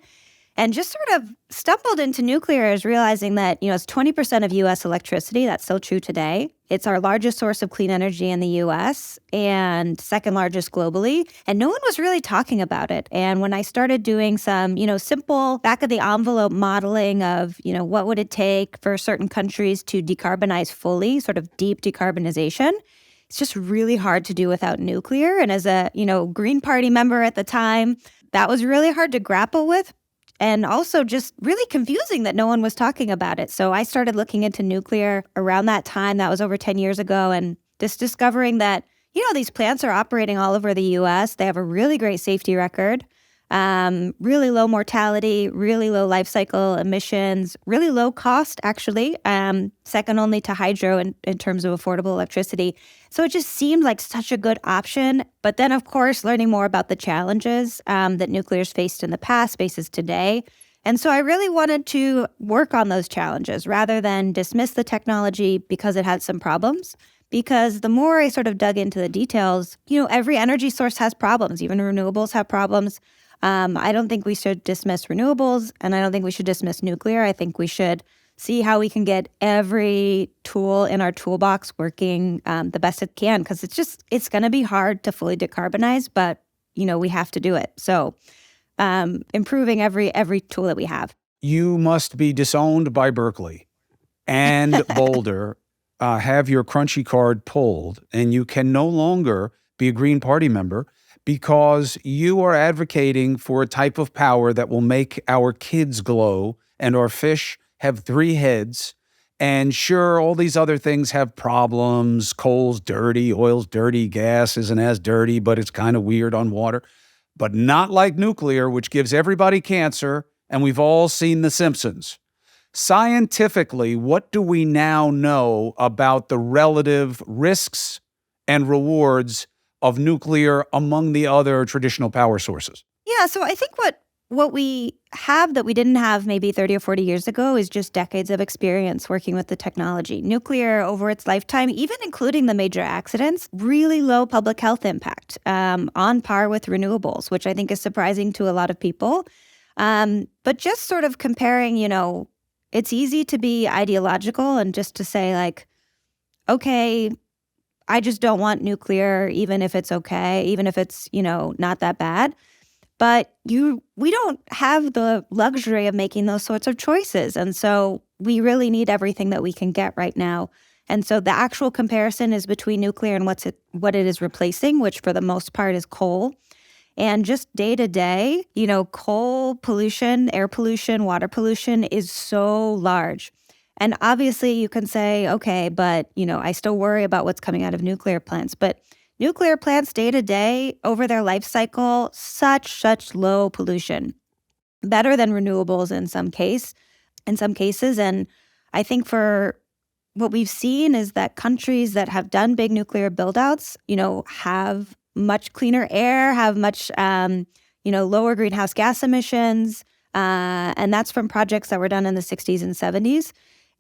And just sort of stumbled into nuclear as realizing that, it's 20% of U.S. electricity. That's still true today. It's our largest source of clean energy in the U.S. and second largest globally. And no one was really talking about it. And when I started doing some, simple back of the envelope modeling of, what would it take for certain countries to decarbonize fully, sort of deep decarbonization, it's just really hard to do without nuclear. And as a, Green Party member at the time, that was really hard to grapple with. And also just really confusing that no one was talking about it. So I started looking into nuclear around that time. That was over 10 years ago. And just discovering that, these plants are operating all over the U.S. They have a really great safety record, really low mortality, really low life cycle emissions, really low cost, actually, second only to hydro in terms of affordable electricity. So it just seemed like such a good option. But then, of course, learning more about the challenges that nuclear's faced in the past, faces today. And so I really wanted to work on those challenges rather than dismiss the technology because it had some problems. Because the more I sort of dug into the details, every energy source has problems. Even renewables have problems. I don't think we should dismiss renewables, and I don't think we should dismiss nuclear. I think we should see how we can get every tool in our toolbox working the best it can, because it's going to be hard to fully decarbonize, but, we have to do it. So improving every tool that we have. You must be disowned by Berkeley and Boulder, have your crunchy card pulled, and you can no longer be a Green Party member because you are advocating for a type of power that will make our kids glow and our fish have 3 heads. And sure, all these other things have problems. Coal's dirty, oil's dirty, gas isn't as dirty, but it's kind of weird on water. But not like nuclear, which gives everybody cancer, and we've all seen The Simpsons. Scientifically, what do we now know about the relative risks and rewards of nuclear among the other traditional power sources? Yeah, so I think what we have that we didn't have maybe 30 or 40 years ago is just decades of experience working with the technology. Nuclear over its lifetime, even including the major accidents, really low public health impact, on par with renewables, which I think is surprising to a lot of people. But just sort of comparing, it's easy to be ideological and just to say like, okay, I just don't want nuclear, even if it's okay, even if it's, not that bad. But we don't have the luxury of making those sorts of choices. And so we really need everything that we can get right now. And so the actual comparison is between nuclear and what it is replacing, which for the most part is coal. And just day to day, coal pollution, air pollution, water pollution is so large. And obviously you can say, okay, but, I still worry about what's coming out of nuclear plants. But nuclear plants day to day over their life cycle, such low pollution, better than renewables in some cases. And I think for what we've seen is that countries that have done big nuclear buildouts, have much cleaner air, have much, lower greenhouse gas emissions. And that's from projects that were done in the 60s and 70s.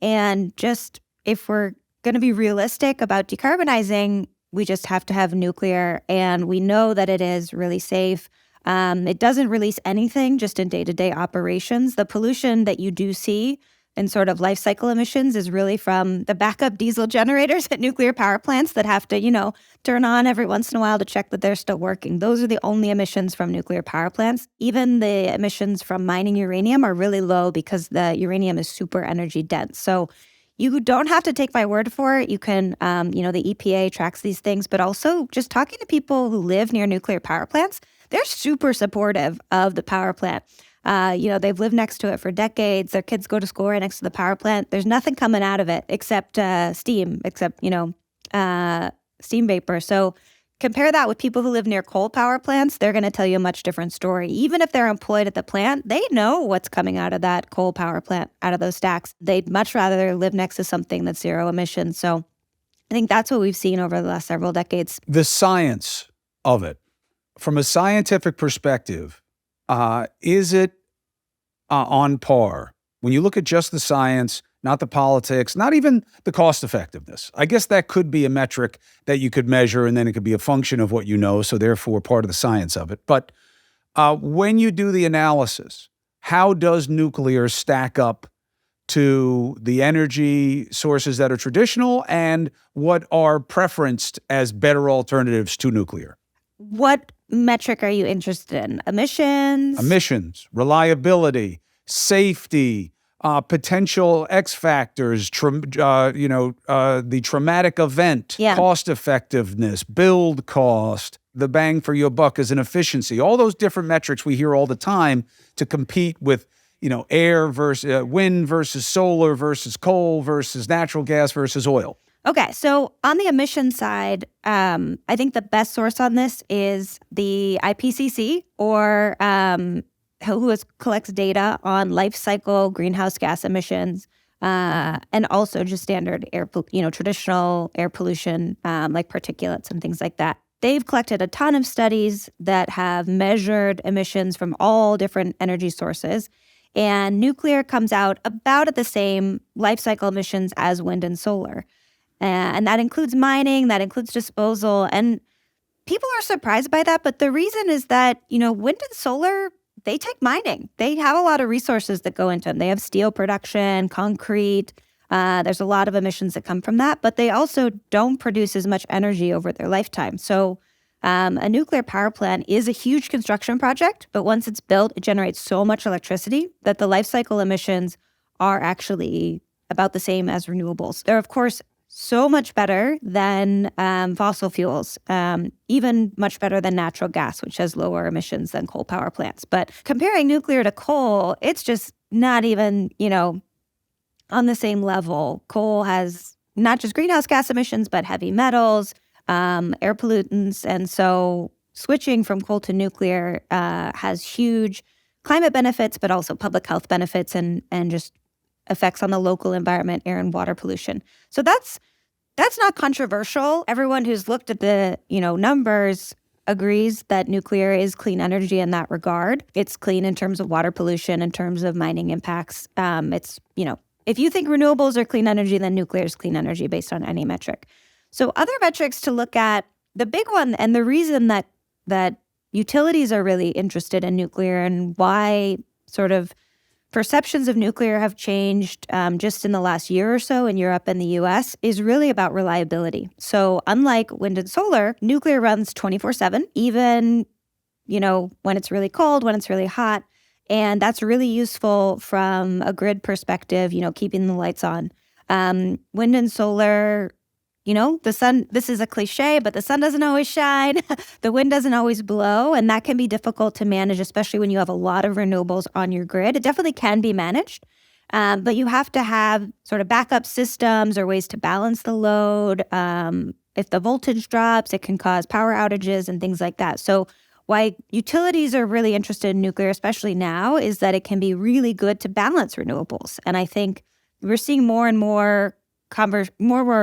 And just if we're going to be realistic about decarbonizing, we just have to have nuclear, and we know that it is really safe. It doesn't release anything just in day-to-day operations. The pollution that you do see in sort of life cycle emissions is really from the backup diesel generators at nuclear power plants that have to, turn on every once in a while to check that they're still working. Those are the only emissions from nuclear power plants. Even the emissions from mining uranium are really low because the uranium is super energy dense. So you don't have to take my word for it. You can, the EPA tracks these things, but also just talking to people who live near nuclear power plants, they're super supportive of the power plant. They've lived next to it for decades. Their kids go to school right next to the power plant. There's nothing coming out of it except steam, steam vapor. So compare that with people who live near coal power plants. They're going to tell you a much different story. Even if they're employed at the plant, they know what's coming out of that coal power plant, out of those stacks. They'd much rather live next to something that's zero emissions. So I think that's what we've seen over the last several decades. The science of it, from a scientific perspective, is it on par? When you look at just the science, not the politics, not even the cost effectiveness. I guess that could be a metric that you could measure, and then it could be a function of what you know, so therefore part of the science of it. But when you do the analysis, how does nuclear stack up to the energy sources that are traditional and what are preferenced as better alternatives to nuclear? What metric are you interested in? Emissions, reliability, safety, potential X factors, the traumatic event, cost effectiveness, build cost, the bang for your buck as an efficiency, all those different metrics we hear all the time to compete with, air versus wind versus solar versus coal versus natural gas versus oil. Okay, so on the emission side, I think the best source on this is the IPCC, or who collects data on life cycle greenhouse gas emissions, and also just standard air, traditional air pollution, like particulates and things like that. They've collected a ton of studies that have measured emissions from all different energy sources, and nuclear comes out about at the same life cycle emissions as wind and solar. And that includes mining, that includes disposal. And people are surprised by that. But the reason is that, wind and solar, they take mining. They have a lot of resources that go into them. They have steel production, concrete. There's a lot of emissions that come from that. But they also don't produce as much energy over their lifetime. So a nuclear power plant is a huge construction project. But once it's built, it generates so much electricity that the life cycle emissions are actually about the same as renewables. They're, of course, so much better than fossil fuels, even much better than natural gas, which has lower emissions than coal power plants. But comparing nuclear to coal, it's just not even, on the same level. Coal has not just greenhouse gas emissions, but heavy metals, air pollutants. And so switching from coal to nuclear has huge climate benefits, but also public health benefits and just effects on the local environment, air and water pollution. So that's not controversial. Everyone who's looked at the, numbers agrees that nuclear is clean energy in that regard. It's clean in terms of water pollution, in terms of mining impacts. If you think renewables are clean energy, then nuclear is clean energy based on any metric. So other metrics to look at, the big one, and the reason that utilities are really interested in nuclear and why sort of perceptions of nuclear have changed just in the last year or so in Europe and the US is really about reliability. So unlike wind and solar, nuclear runs 24/7, even, when it's really cold, when it's really hot. And that's really useful from a grid perspective, keeping the lights on. Wind and solar, the sun, this is a cliche, but the sun doesn't always shine. The wind doesn't always blow, and that can be difficult to manage, especially when you have a lot of renewables on your grid. It definitely can be managed, but you have to have sort of backup systems or ways to balance the load. If the voltage drops, it can cause power outages and things like that. So why utilities are really interested in nuclear, especially now, is that it can be really good to balance renewables. And I think we're seeing more and more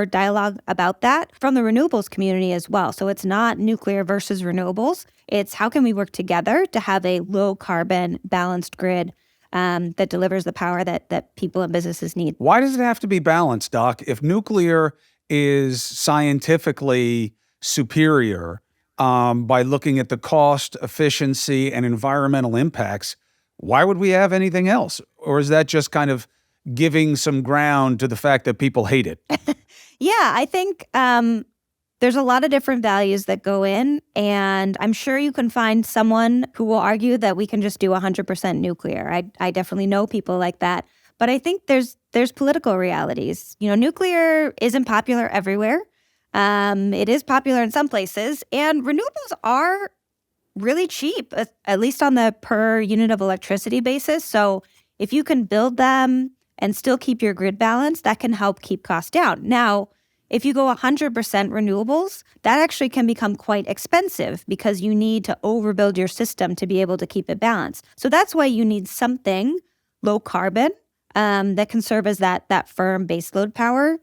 dialogue about that from the renewables community as well. So it's not nuclear versus renewables. It's how can we work together to have a low carbon balanced grid that delivers the power that people and businesses need. Why does it have to be balanced, Doc? If nuclear is scientifically superior by looking at the cost, efficiency, and environmental impacts, why would we have anything else? Or is that just kind of giving some ground to the fact that people hate it? Yeah, I think there's a lot of different values that go in, and I'm sure you can find someone who will argue that we can just do 100% nuclear. I definitely know people like that, but I think there's political realities. Nuclear isn't popular everywhere. It is popular in some places, and renewables are really cheap, at least on the per unit of electricity basis. So if you can build them and still keep your grid balance, that can help keep costs down. Now, if you go 100% renewables, that actually can become quite expensive because you need to overbuild your system to be able to keep it balanced. So that's why you need something low carbon that can serve as that firm baseload power,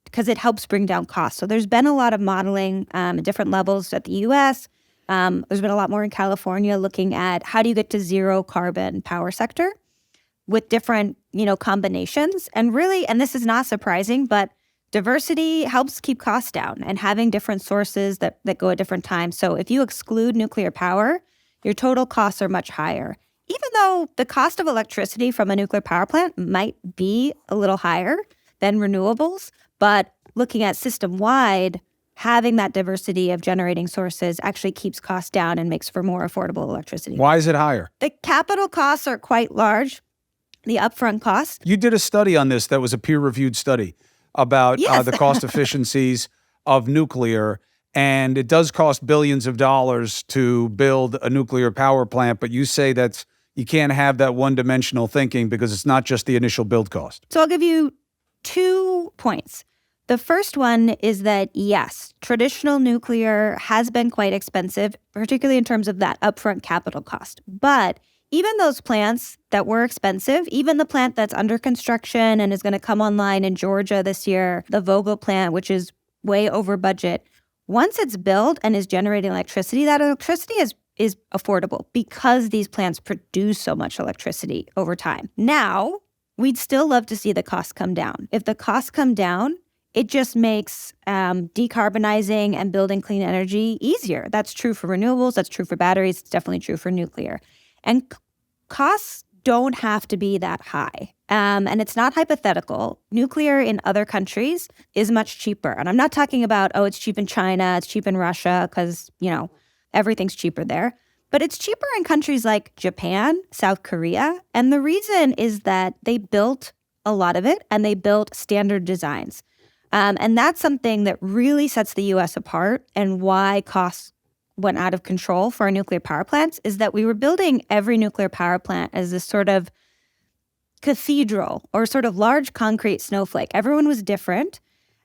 because it helps bring down costs. So there's been a lot of modeling at different levels at the US. There's been a lot more in California looking at how do you get to zero carbon power sector with different, combinations. And really, and this is not surprising, but diversity helps keep costs down and having different sources that go at different times. So if you exclude nuclear power, your total costs are much higher. Even though the cost of electricity from a nuclear power plant might be a little higher than renewables, but looking at system-wide, having that diversity of generating sources actually keeps costs down and makes for more affordable electricity. Why is it higher? The capital costs are quite large. The upfront costs. You did a study on this that was a peer-reviewed study about the cost efficiencies of nuclear, and it does cost billions of dollars to build a nuclear power plant, but you say that you can't have that one-dimensional thinking because it's not just the initial build cost. So I'll give you 2 points. The first one is that, yes, traditional nuclear has been quite expensive, particularly in terms of that upfront capital cost. But even those plants that were expensive, even the plant that's under construction and is going to come online in Georgia this year, the Vogtle plant, which is way over budget, once it's built and is generating electricity, that electricity is affordable because these plants produce so much electricity over time. Now, we'd still love to see the costs come down. If the costs come down, it just makes decarbonizing and building clean energy easier. That's true for renewables. That's true for batteries. It's definitely true for nuclear. And costs don't have to be that high. And it's not hypothetical. Nuclear in other countries is much cheaper. And I'm not talking about, it's cheap in China, it's cheap in Russia, because, everything's cheaper there. But it's cheaper in countries like Japan, South Korea. And the reason is that they built a lot of it and they built standard designs. And that's something that really sets the U.S. apart, and why costs went out of control for our nuclear power plants is that we were building every nuclear power plant as this sort of cathedral or sort of large concrete snowflake. Everyone was different,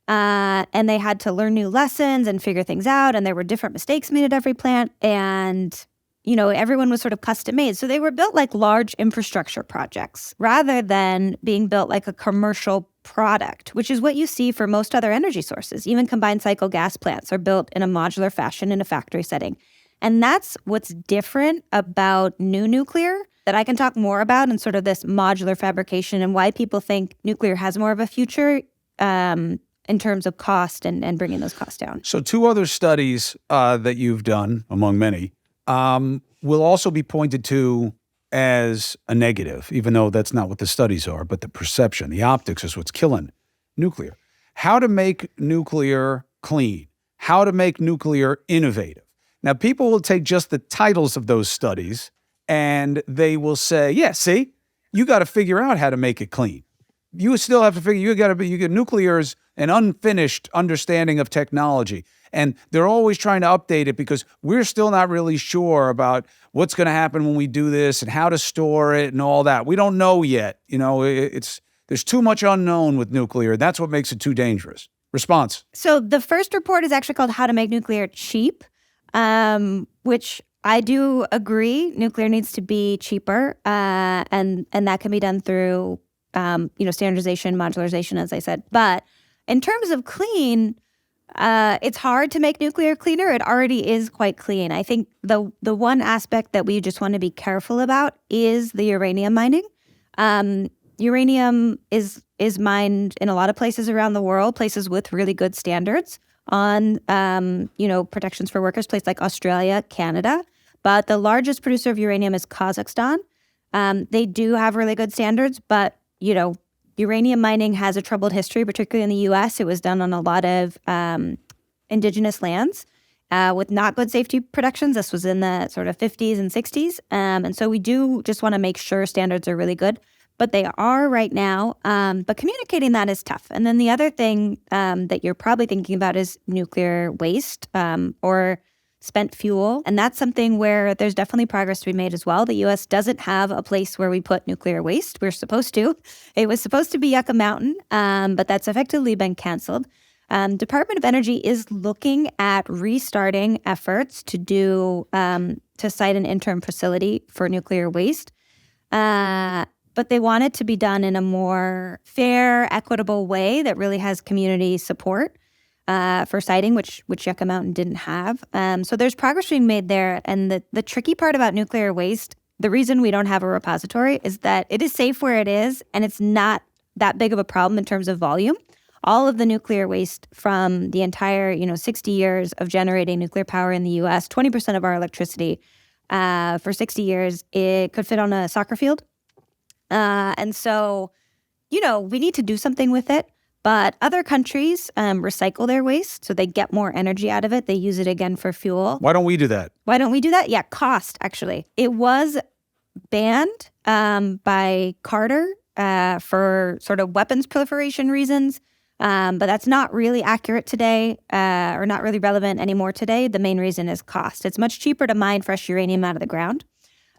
and they had to learn new lessons and figure things out, and there were different mistakes made at every plant, and everyone was sort of custom made. So they were built like large infrastructure projects rather than being built like a commercial product, which is what you see for most other energy sources. Even combined cycle gas plants are built in a modular fashion in a factory setting. And that's what's different about new nuclear that I can talk more about, and sort of this modular fabrication and why people think nuclear has more of a future in terms of cost and bringing those costs down. So 2 other studies that you've done, among many, will also be pointed to as a negative, even though that's not what the studies are, but the perception, the optics is what's killing nuclear. How to make nuclear clean, how to make nuclear innovative. Now, people will take just the titles of those studies and they will say, yeah, see, you got to figure out how to make it clean. You still have to figure, nuclear is an unfinished understanding of technology. And they're always trying to update it because we're still not really sure about what's going to happen when we do this and how to store it and all that. We don't know yet. There's too much unknown with nuclear. That's what makes it too dangerous. Response. So the first report is actually called How to Make Nuclear Cheap, which I do agree. Nuclear needs to be cheaper, and that can be done through standardization, modularization, as I said. But in terms of clean, it's hard to make nuclear cleaner. It already is quite clean. I think the one aspect that we just want to be careful about is the uranium mining. Uranium is mined in a lot of places around the world, places with really good standards on protections for workers, places like Australia, Canada. But the largest producer of uranium is Kazakhstan. They do have really good standards, but uranium mining has a troubled history, particularly in the U.S. It was done on a lot of indigenous lands with not good safety protections. This was in the sort of 50s and 60s. And so we do just want to make sure standards are really good. But they are right now. But communicating that is tough. And then the other thing that you're probably thinking about is nuclear waste or spent fuel. And that's something where there's definitely progress to be made as well. The U.S. doesn't have a place where we put nuclear waste. We're supposed to. It was supposed to be Yucca Mountain, but that's effectively been canceled. Department of Energy is looking at restarting efforts to site an interim facility for nuclear waste. But they want it to be done in a more fair, equitable way that really has community support for siting, which Yucca Mountain didn't have. So there's progress being made there. And the tricky part about nuclear waste, the reason we don't have a repository is that it is safe where it is, and it's not that big of a problem in terms of volume. All of the nuclear waste from the entire 60 years of generating nuclear power in the U.S., 20% of our electricity for 60 years, it could fit on a soccer field. And so, we need to do something with it. But other countries recycle their waste, so they get more energy out of it. They use it again for fuel. Why don't we do that? Yeah, cost, actually. It was banned by Carter for sort of weapons proliferation reasons. But that's not really accurate today or not really relevant anymore today. The main reason is cost. It's much cheaper to mine fresh uranium out of the ground.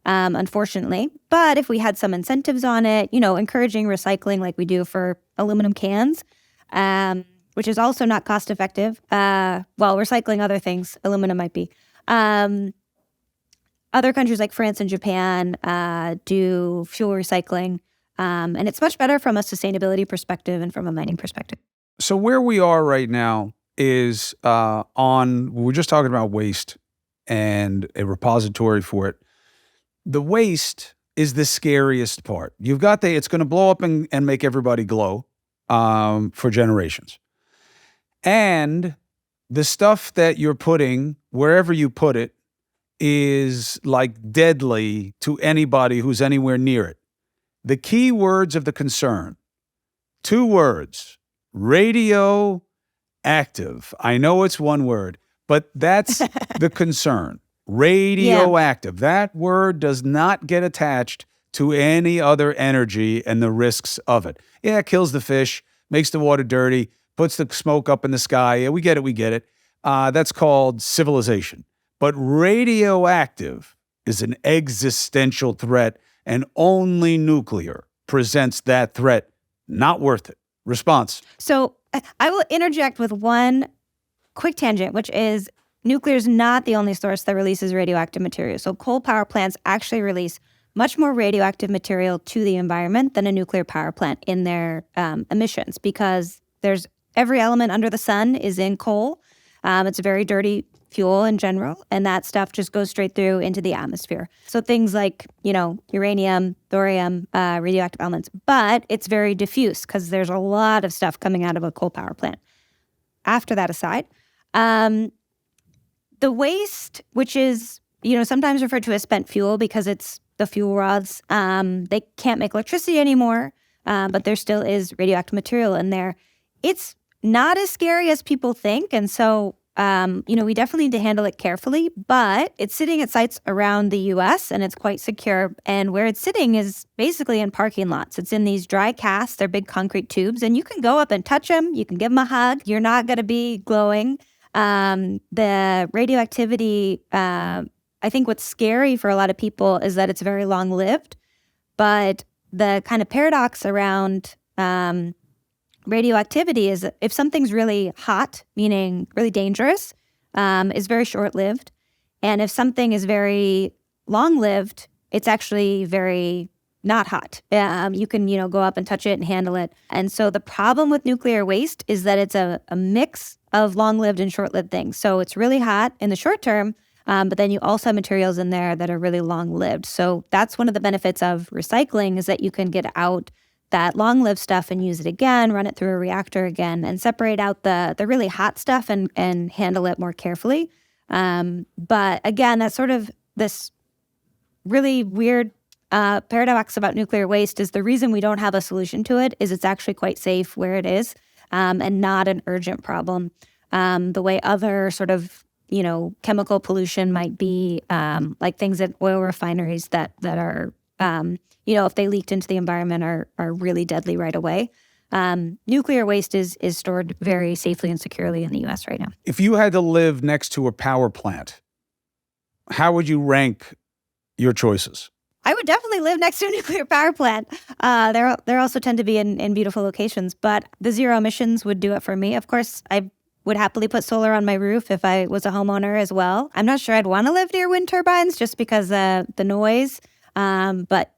Unfortunately. But if we had some incentives on it, encouraging recycling like we do for aluminum cans, which is also not cost effective. Recycling other things, aluminum might be. Other countries like France and Japan do fuel recycling, and it's much better from a sustainability perspective and from a mining perspective. So where we are right now is we're just talking about waste and a repository for it. The waste is the scariest part. You've got it's going to blow up and make everybody glow for generations. And the stuff that you're putting, wherever you put it, is like deadly to anybody who's anywhere near it. The key words of the concern, 2 words, radioactive. I know it's one word, but that's the concern. Radioactive. Yeah. That word does not get attached to any other energy and the risks of it. Yeah, it kills the fish, makes the water dirty, puts the smoke up in the sky. Yeah, we get it. That's called civilization. But radioactive is an existential threat, and only nuclear presents that threat. Not worth it. Response. So I will interject with one quick tangent, which is nuclear is not the only source that releases radioactive material. So coal power plants actually release much more radioactive material to the environment than a nuclear power plant in their emissions, because there's every element under the sun is in coal. It's a very dirty fuel in general, and that stuff just goes straight through into the atmosphere. So things like, uranium, thorium, radioactive elements, but it's very diffuse because there's a lot of stuff coming out of a coal power plant. After that aside, the waste, which is, sometimes referred to as spent fuel because it's the fuel rods, they can't make electricity anymore, but there still is radioactive material in there. It's not as scary as people think. And so, we definitely need to handle it carefully, but it's sitting at sites around the U.S. and it's quite secure. And where it's sitting is basically in parking lots. It's in these dry casts. They're big concrete tubes, and you can go up and touch them. You can give them a hug. You're not going to be glowing. The radioactivity, I think what's scary for a lot of people is that it's very long-lived. But the kind of paradox around radioactivity is that if something's really hot, meaning really dangerous, is very short-lived. And if something is very long-lived, it's actually very not hot. You can, go up and touch it and handle it. And so the problem with nuclear waste is that it's a mix of long-lived and short-lived things. So it's really hot in the short term, but then you also have materials in there that are really long-lived. So that's one of the benefits of recycling, is that you can get out that long-lived stuff and use it again, run it through a reactor again, and separate out the really hot stuff and handle it more carefully. But again, that's sort of this really weird paradox about nuclear waste is the reason we don't have a solution to it is it's actually quite safe where it is, and not an urgent problem. The way other sort of, chemical pollution might be, like things at oil refineries that are if they leaked into the environment are really deadly right away. Nuclear waste is stored very safely and securely in the U.S. right now. If you had to live next to a power plant, how would you rank your choices? I would definitely live next to a nuclear power plant. There also tend to be in beautiful locations, but the zero emissions would do it for me. Of course, I would happily put solar on my roof if I was a homeowner as well. I'm not sure I'd want to live near wind turbines just because the noise. But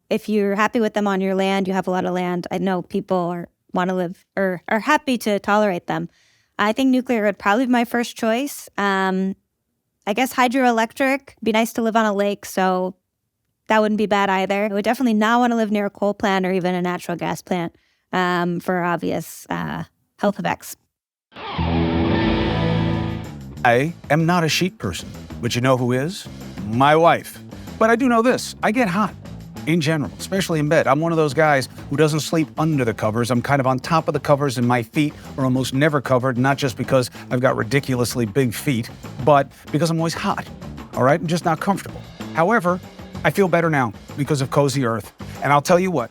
if you're happy with them on your land, you have a lot of land. I know people want to live or are happy to tolerate them. I think nuclear would probably be my first choice. I guess hydroelectric, be nice to live on a lake, so that wouldn't be bad either. I would definitely not want to live near a coal plant or even a natural gas plant for obvious health effects. I am not a sheet person, but you know who is? My wife. But I do know this, I get hot. In general, especially in bed. I'm one of those guys who doesn't sleep under the covers. I'm kind of on top of the covers and my feet are almost never covered, not just because I've got ridiculously big feet, but because I'm always hot, all right? I'm just not comfortable. However, I feel better now because of Cozy Earth. And I'll tell you what,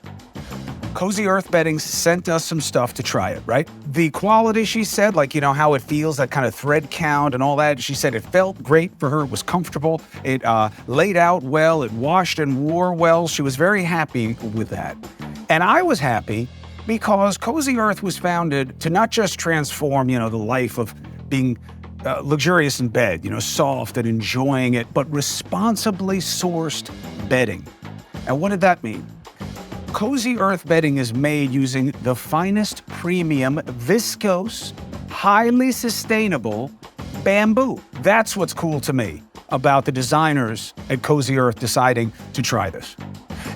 Cozy Earth Bedding sent us some stuff to try it, right? The quality, she said, how it feels, that kind of thread count and all that. She said it felt great for her. It was comfortable. It laid out well. It washed and wore well. She was very happy with that. And I was happy because Cozy Earth was founded to not just transform, the life of being luxurious in bed, soft and enjoying it, but responsibly sourced bedding. And what did that mean? Cozy Earth Bedding is made using the finest premium, viscose, highly sustainable bamboo. That's what's cool to me about the designers at Cozy Earth deciding to try this.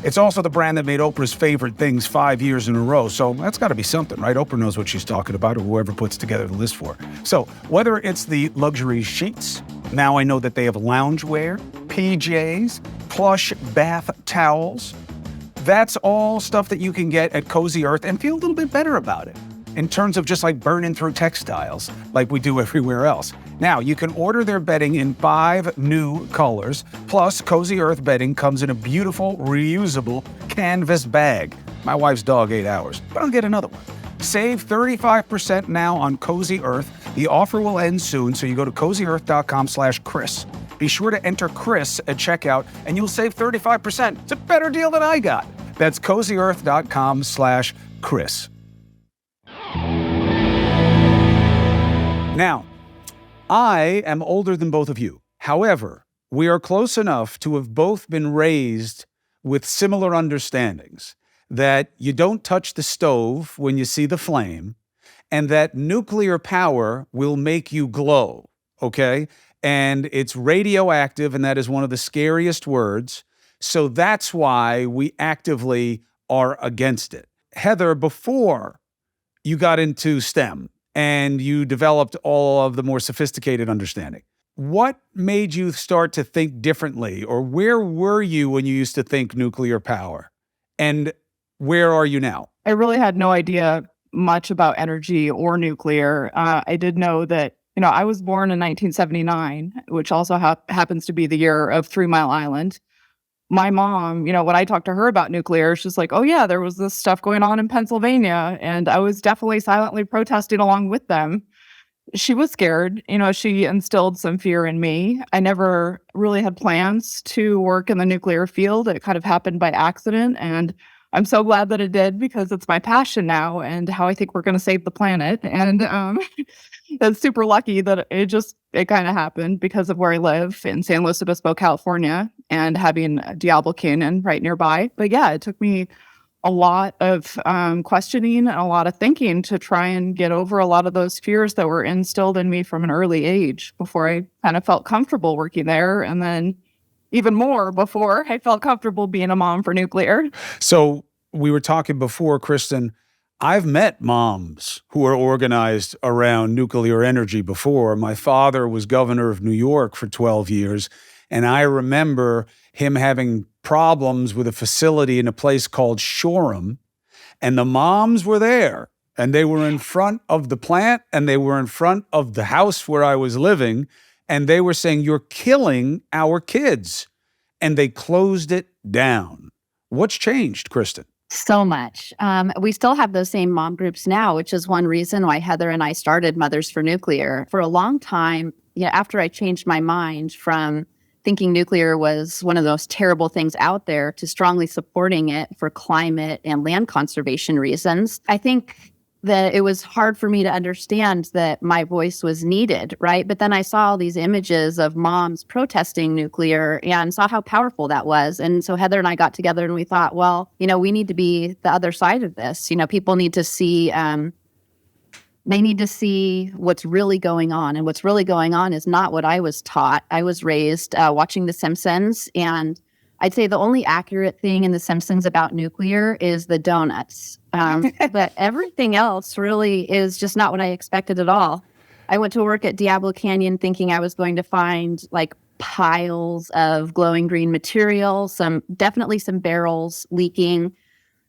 It's also the brand that made Oprah's favorite things 5 years in a row, so that's got to be something, right? Oprah knows what she's talking about, or whoever puts together the list for her. So whether it's the luxury sheets, now I know that they have loungewear, PJs, plush bath towels. That's all stuff that you can get at Cozy Earth and feel a little bit better about it in terms of just burning through textiles like we do everywhere else. Now, you can order their bedding in 5 new colors, plus Cozy Earth Bedding comes in a beautiful, reusable canvas bag. My wife's dog ate ours, but I'll get another one. Save 35% now on Cozy Earth. The offer will end soon, so you go to cozyearth.com/Chris. Be sure to enter Chris at checkout, and you'll save 35%. It's a better deal than I got. That's cozyearth.com/Chris. Now, I am older than both of you. However, we are close enough to have both been raised with similar understandings that you don't touch the stove when you see the flame, and that nuclear power will make you glow. okay? And it's radioactive, and that is one of the scariest words. So that's why we actively are against it. Heather, before you got into STEM and you developed all of the more sophisticated understanding, what made you start to think differently? Or where were you when you used to think nuclear power? And where are you now? I really had no idea much about energy or nuclear. I did know that, I was born in 1979, which also happens to be the year of 3 Mile Island. My mom, when I talked to her about nuclear, she's like, oh yeah, there was this stuff going on in Pennsylvania. And I was definitely silently protesting along with them. She was scared. She instilled some fear in me. I never really had plans to work in the nuclear field. It kind of happened by accident. And I'm so glad that it did, because it's my passion now and how I think we're going to save the planet. And it's super lucky that it kind of happened because of where I live in San Luis Obispo, California, and having Diablo Canyon right nearby. But yeah, it took me a lot of questioning and a lot of thinking to try and get over a lot of those fears that were instilled in me from an early age before I kind of felt comfortable working there. And then even more before I felt comfortable being a mom for nuclear. So we were talking before, Kristin, I've met moms who are organized around nuclear energy before. My father was governor of New York for 12 years, and I remember him having problems with a facility in a place called Shoreham, and the moms were there, and they were in front of the plant, and they were in front of the house where I was living, and they were saying, you're killing our kids. And they closed it down. What's changed, Kristin? So much. We still have those same mom groups now, which is one reason why Heather and I started Mothers for Nuclear. For a long time, after I changed my mind from thinking nuclear was one of those terrible things out there to strongly supporting it for climate and land conservation reasons, I think that it was hard for me to understand that my voice was needed, right? But then I saw all these images of moms protesting nuclear and saw how powerful that was. And so Heather and I got together and we thought, well, we need to be the other side of this. People need to see, they need to see what's really going on. And what's really going on is not what I was taught. I was raised watching The Simpsons, and I'd say the only accurate thing in The Simpsons about nuclear is the donuts. But everything else really is just not what I expected at all. I went to work at Diablo Canyon thinking I was going to find piles of glowing green material, definitely some barrels leaking.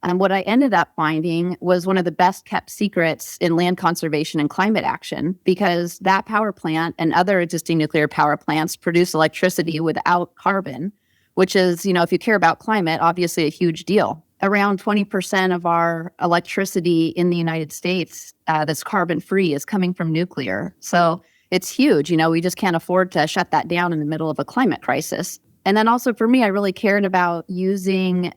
What I ended up finding was one of the best kept secrets in land conservation and climate action, because that power plant and other existing nuclear power plants produce electricity without carbon, which is, if you care about climate, obviously a huge deal. Around 20% of our electricity in the United States that's carbon-free is coming from nuclear. So it's huge. We just can't afford to shut that down in the middle of a climate crisis. And then also for me, I really cared about using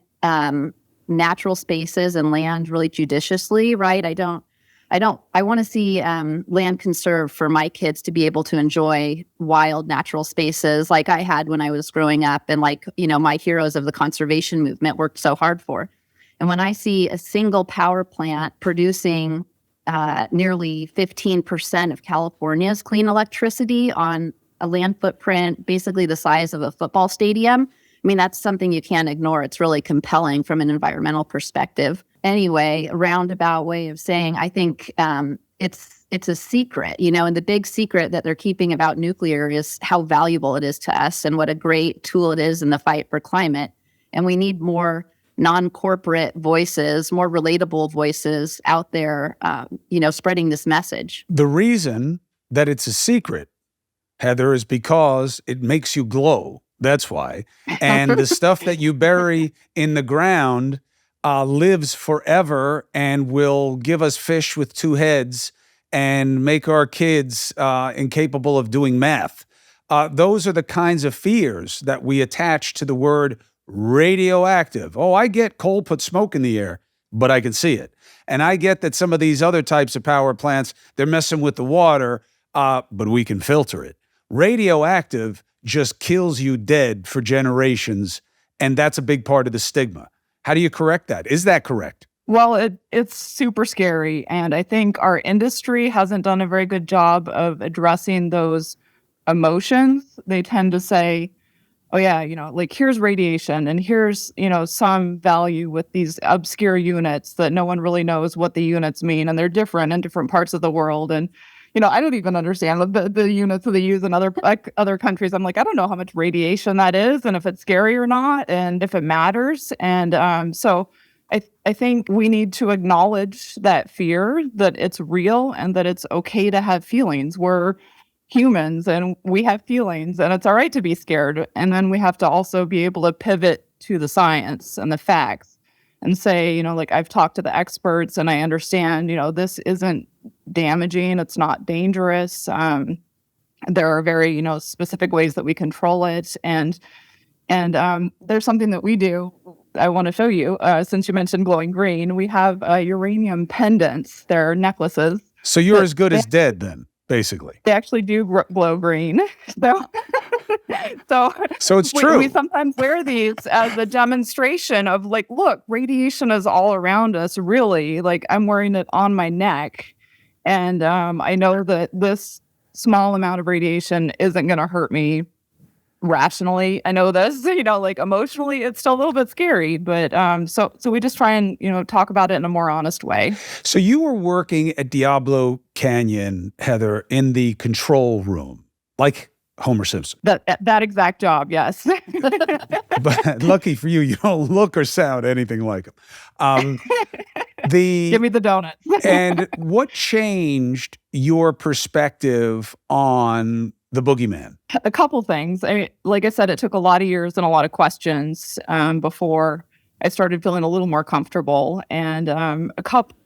natural spaces and land really judiciously, right? I want to see land conserved for my kids to be able to enjoy wild natural spaces like I had when I was growing up, and my heroes of the conservation movement worked so hard for. And when I see a single power plant producing nearly 15% of California's clean electricity on a land footprint basically the size of a football stadium, that's something you can't ignore. It's really compelling from an environmental perspective. Anyway, a roundabout way of saying, I think it's a secret, and the big secret that they're keeping about nuclear is how valuable it is to us and what a great tool it is in the fight for climate. And we need more non-corporate voices, more relatable voices out there, spreading this message. The reason that it's a secret, Heather, is because it makes you glow. That's why. And the stuff that you bury in the ground lives forever and will give us fish with two heads and make our kids incapable of doing math. Those are the kinds of fears that we attach to the word radioactive. Oh, I get coal puts smoke in the air, but I can see it. And I get that some of these other types of power plants, they're messing with the water, but we can filter it. Radioactive just kills you dead for generations, and that's a big part of the stigma. How do you correct that? Is that correct? Well, it's super scary, and I think our industry hasn't done a very good job of addressing those emotions, they tend to say, oh yeah, like here's radiation and here's, some value with these obscure units that no one really knows what the units mean. And they're different in different parts of the world. And, I don't even understand the units that they use in other countries. I'm like, I don't know how much radiation that is and if it's scary or not and if it matters. And so I think we need to acknowledge that fear, that it's real and that it's okay to have feelings. We're humans and we have feelings and it's all right to be scared. And then we have to also be able to pivot to the science and the facts and say, like I've talked to the experts and I understand, this isn't damaging. It's not dangerous. There are very, specific ways that we control it. And there's something that we do. I want to show you, since you mentioned glowing green, we have uranium pendants. They're necklaces. So you're as good as dead then, basically. They actually do glow green. So it's true. We sometimes wear these as a demonstration of like, look, radiation is all around us, really. Like I'm wearing it on my neck. And I know that this small amount of radiation isn't going to hurt me rationally. I know this, like emotionally, it's still a little bit scary, but so we just try and, talk about it in a more honest way. So you were working at Diablo Canyon, Heather, in the control room, like Homer Simpson. That exact job, yes. But lucky for you, you don't look or sound anything like him. Give me the donut. And what changed your perspective on the boogeyman? A couple things. Like I said, it took a lot of years and a lot of questions before I started feeling a little more comfortable. And a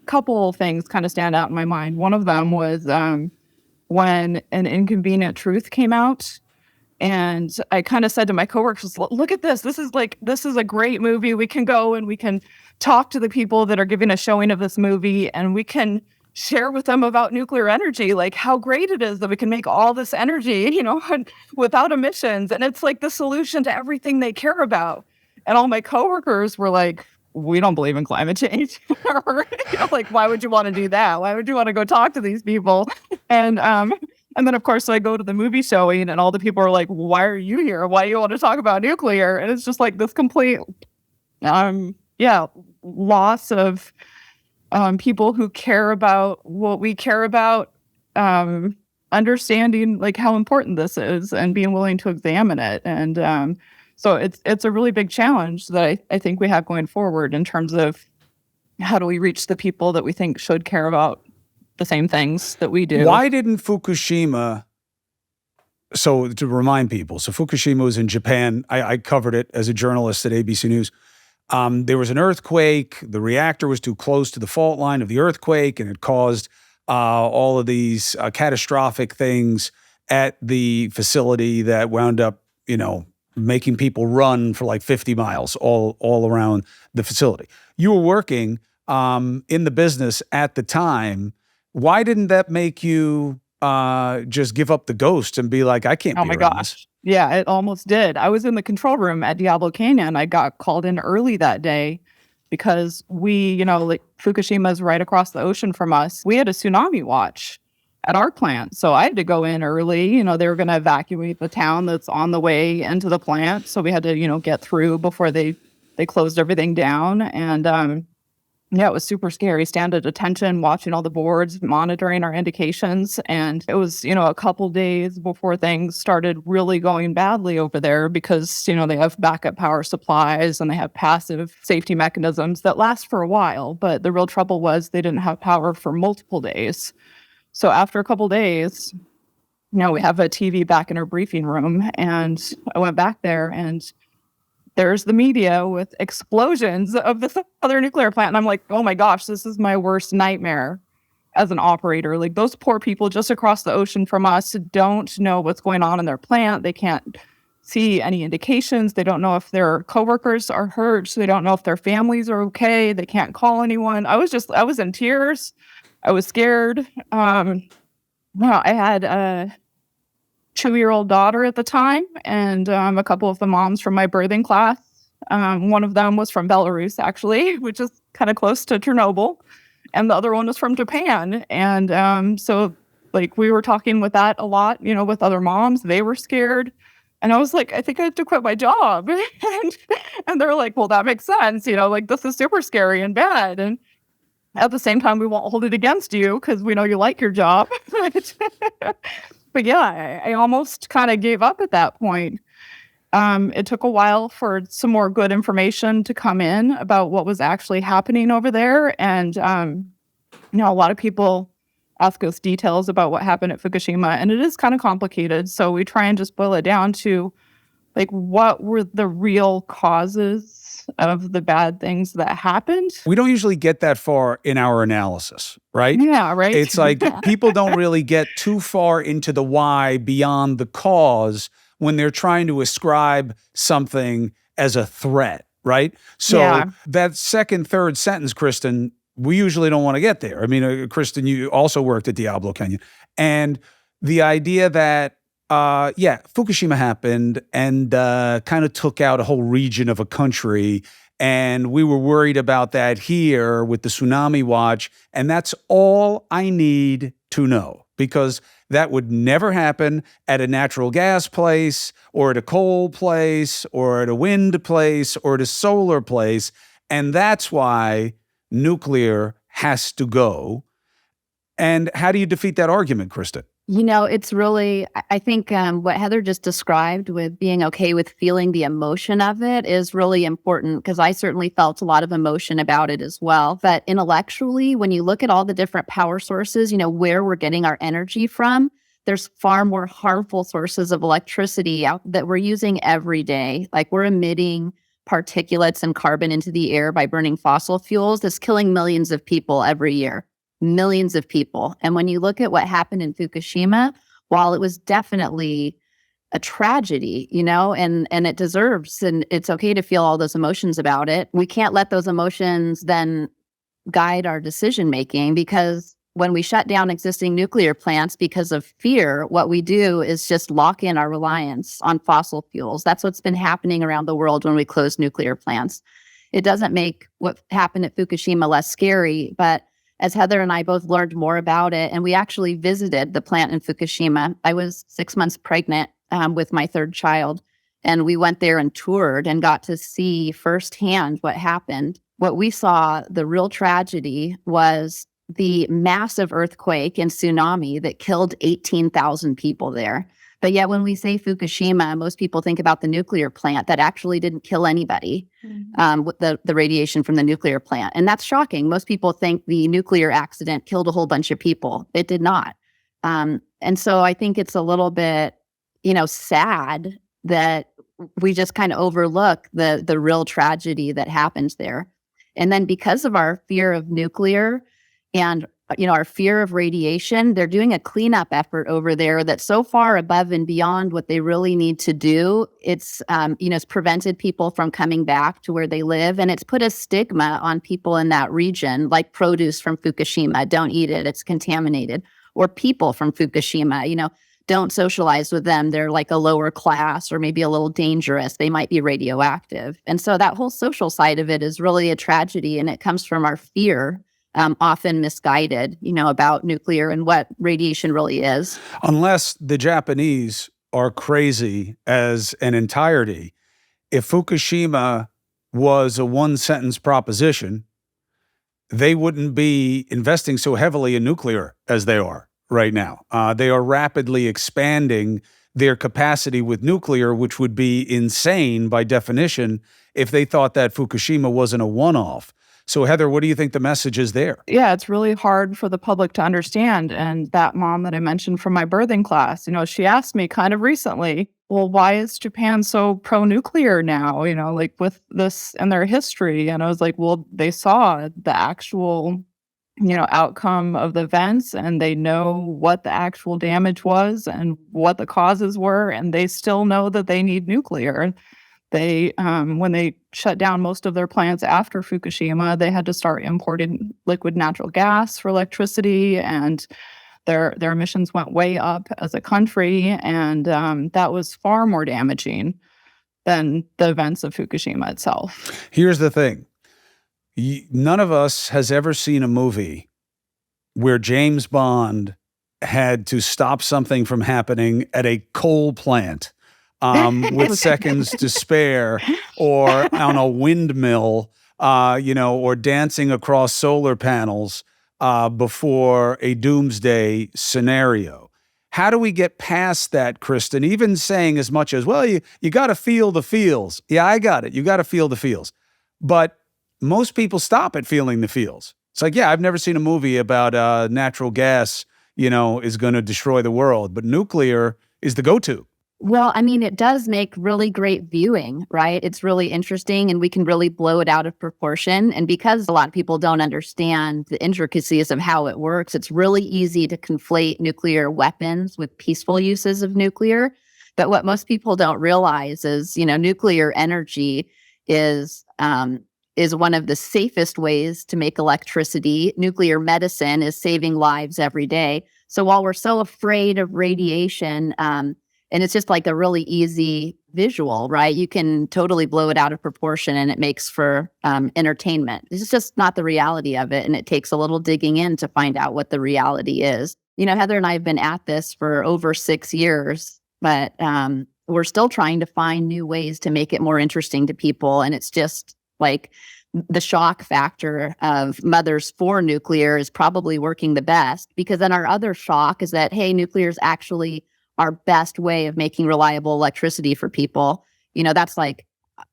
couple things kind of stand out in my mind. One of them was when An Inconvenient Truth came out. And I kind of said to my coworkers, look at this. This is a great movie. We can go and we can talk to the people that are giving a showing of this movie and we can share with them about nuclear energy, like how great it is that we can make all this energy, without emissions. And it's like the solution to everything they care about. And all my coworkers were like, we don't believe in climate change. Or, like, why would you want to do that? Why would you want to go talk to these people? And then, of course, so I go to the movie showing and all the people are like, why are you here? Why do you want to talk about nuclear? And it's just like this complete, loss of people who care about what we care about, understanding like how important this is and being willing to examine it. And so it's a really big challenge that I think we have going forward in terms of how do we reach the people that we think should care about the same things that we do. Why didn't Fukushima, so to remind people, so Fukushima was in Japan. I covered it as a journalist at ABC News. There was an earthquake. The reactor was too close to the fault line of the earthquake, and it caused all of these catastrophic things at the facility that wound up, making people run for like 50 miles all around the facility. You were working in the business at the time. Why didn't that make you just give up the ghost and be like, I can't be around this? Yeah, it almost did. I was in the control room at Diablo Canyon. I got called in early that day because we, like Fukushima is right across the ocean from us. We had a tsunami watch at our plant. So I had to go in early. They were going to evacuate the town that's on the way into the plant. So we had to, get through before they closed everything down. And it was super scary. Stand at attention, watching all the boards, monitoring our indications. And it was, a couple days before things started really going badly over there because, they have backup power supplies and they have passive safety mechanisms that last for a while. But the real trouble was they didn't have power for multiple days. So after a couple days, we have a TV back in our briefing room. And I went back there and there's the media with explosions of this other nuclear plant. And I'm like, oh my gosh, this is my worst nightmare as an operator. Like those poor people just across the ocean from us don't know what's going on in their plant. They can't see any indications. They don't know if their coworkers are hurt. So they don't know if their families are okay. They can't call anyone. I was in tears. I was scared. I had a 2-year-old daughter at the time, and a couple of the moms from my birthing class. One of them was from Belarus, actually, which is kind of close to Chernobyl, and the other one was from Japan. And so Like, we were talking with that a lot, with other moms. They were scared. And I was like, I think I have to quit my job. And they're like, well, that makes sense. Like, this is super scary and bad. And at the same time, we won't hold it against you because we know you like your job. But yeah, I almost kind of gave up at that point. It took a while for some more good information to come in about what was actually happening over there. And, a lot of people ask us details about what happened at Fukushima, and it is kind of complicated. So we try and just boil it down to, like, what were the real causes of the bad things that happened? We don't usually get that far in our analysis, right? Yeah, right. It's like people don't really get too far into the why beyond the cause when they're trying to ascribe something as a threat, right? So that second, third sentence, Kristin, we usually don't want to get there. I mean, Kristin, you also worked at Diablo Canyon. And the idea that, Fukushima happened and kind of took out a whole region of a country. And we were worried about that here with the tsunami watch. And that's all I need to know, because that would never happen at a natural gas place or at a coal place or at a wind place or at a solar place. And that's why nuclear has to go. And how do you defeat that argument, Kristin? It's really, I think what Heather just described with being okay with feeling the emotion of it is really important, because I certainly felt a lot of emotion about it as well. But intellectually, when you look at all the different power sources, where we're getting our energy from, there's far more harmful sources of electricity out that we're using every day. Like, we're emitting particulates and carbon into the air by burning fossil fuels that's killing millions of people every year. Millions of people. And when you look at what happened in Fukushima, while it was definitely a tragedy, and it deserves, and it's okay to feel all those emotions about it, we can't let those emotions then guide our decision making, because when we shut down existing nuclear plants because of fear, what we do is just lock in our reliance on fossil fuels. That's what's been happening around the world when we close nuclear plants. It doesn't make what happened at Fukushima less scary, but as Heather and I both learned more about it, and we actually visited the plant in Fukushima. I was 6 months pregnant with my third child, and we went there and toured and got to see firsthand what happened. What we saw, the real tragedy, was the massive earthquake and tsunami that killed 18,000 people there. But yet when we say Fukushima, most people think about the nuclear plant that actually didn't kill anybody, with the radiation from the nuclear plant. And that's shocking. Most people think the nuclear accident killed a whole bunch of people. It did not. And so I think it's a little bit, sad that we just kind of overlook the real tragedy that happens there. And then because of our fear of nuclear and our fear of radiation, they're doing a cleanup effort over there that's so far above and beyond what they really need to do. It's, it's prevented people from coming back to where they live. And it's put a stigma on people in that region, like produce from Fukushima. Don't eat it. It's contaminated. Or people from Fukushima, don't socialize with them. They're like a lower class or maybe a little dangerous. They might be radioactive. And so that whole social side of it is really a tragedy. And it comes from our fear, often misguided, about nuclear and what radiation really is. Unless the Japanese are crazy as an entirety, if Fukushima was a one-sentence proposition, they wouldn't be investing so heavily in nuclear as they are right now. They are rapidly expanding their capacity with nuclear, which would be insane by definition if they thought that Fukushima wasn't a one-off. So Heather, what do you think the message is there? Yeah, it's really hard for the public to understand. And that mom that I mentioned from my birthing class, she asked me kind of recently, well, why is Japan so pro-nuclear now, like with this in their history? And I was like, well, they saw the actual, outcome of the events, and they know what the actual damage was and what the causes were, and they still know that they need nuclear. They, when they shut down most of their plants after Fukushima, they had to start importing liquid natural gas for electricity, and their emissions went way up as a country, and that was far more damaging than the events of Fukushima itself. Here's the thing. None of us has ever seen a movie where James Bond had to stop something from happening at a coal plant with seconds to spare, or on a windmill, or dancing across solar panels before a doomsday scenario. How do we get past that, Kristin? Even saying as much as, well, you got to feel the feels. Yeah, I got it. You got to feel the feels. But most people stop at feeling the feels. It's like, yeah, I've never seen a movie about natural gas, is going to destroy the world. But nuclear is the go-to. Well, I mean, it does make really great viewing, right? It's really interesting and we can really blow it out of proportion. And because a lot of people don't understand the intricacies of how it works, it's really easy to conflate nuclear weapons with peaceful uses of nuclear. But what most people don't realize is, nuclear energy is one of the safest ways to make electricity. Nuclear medicine is saving lives every day. So while we're so afraid of radiation, and it's just like a really easy visual, right? You can totally blow it out of proportion and it makes for entertainment. It's just not the reality of it. And it takes a little digging in to find out what the reality is. Heather and I have been at this for over 6 years, but we're still trying to find new ways to make it more interesting to people. And it's just like the shock factor of mothers for nuclear is probably working the best, because then our other shock is that, hey, nuclear is actually our best way of making reliable electricity for people. That's like,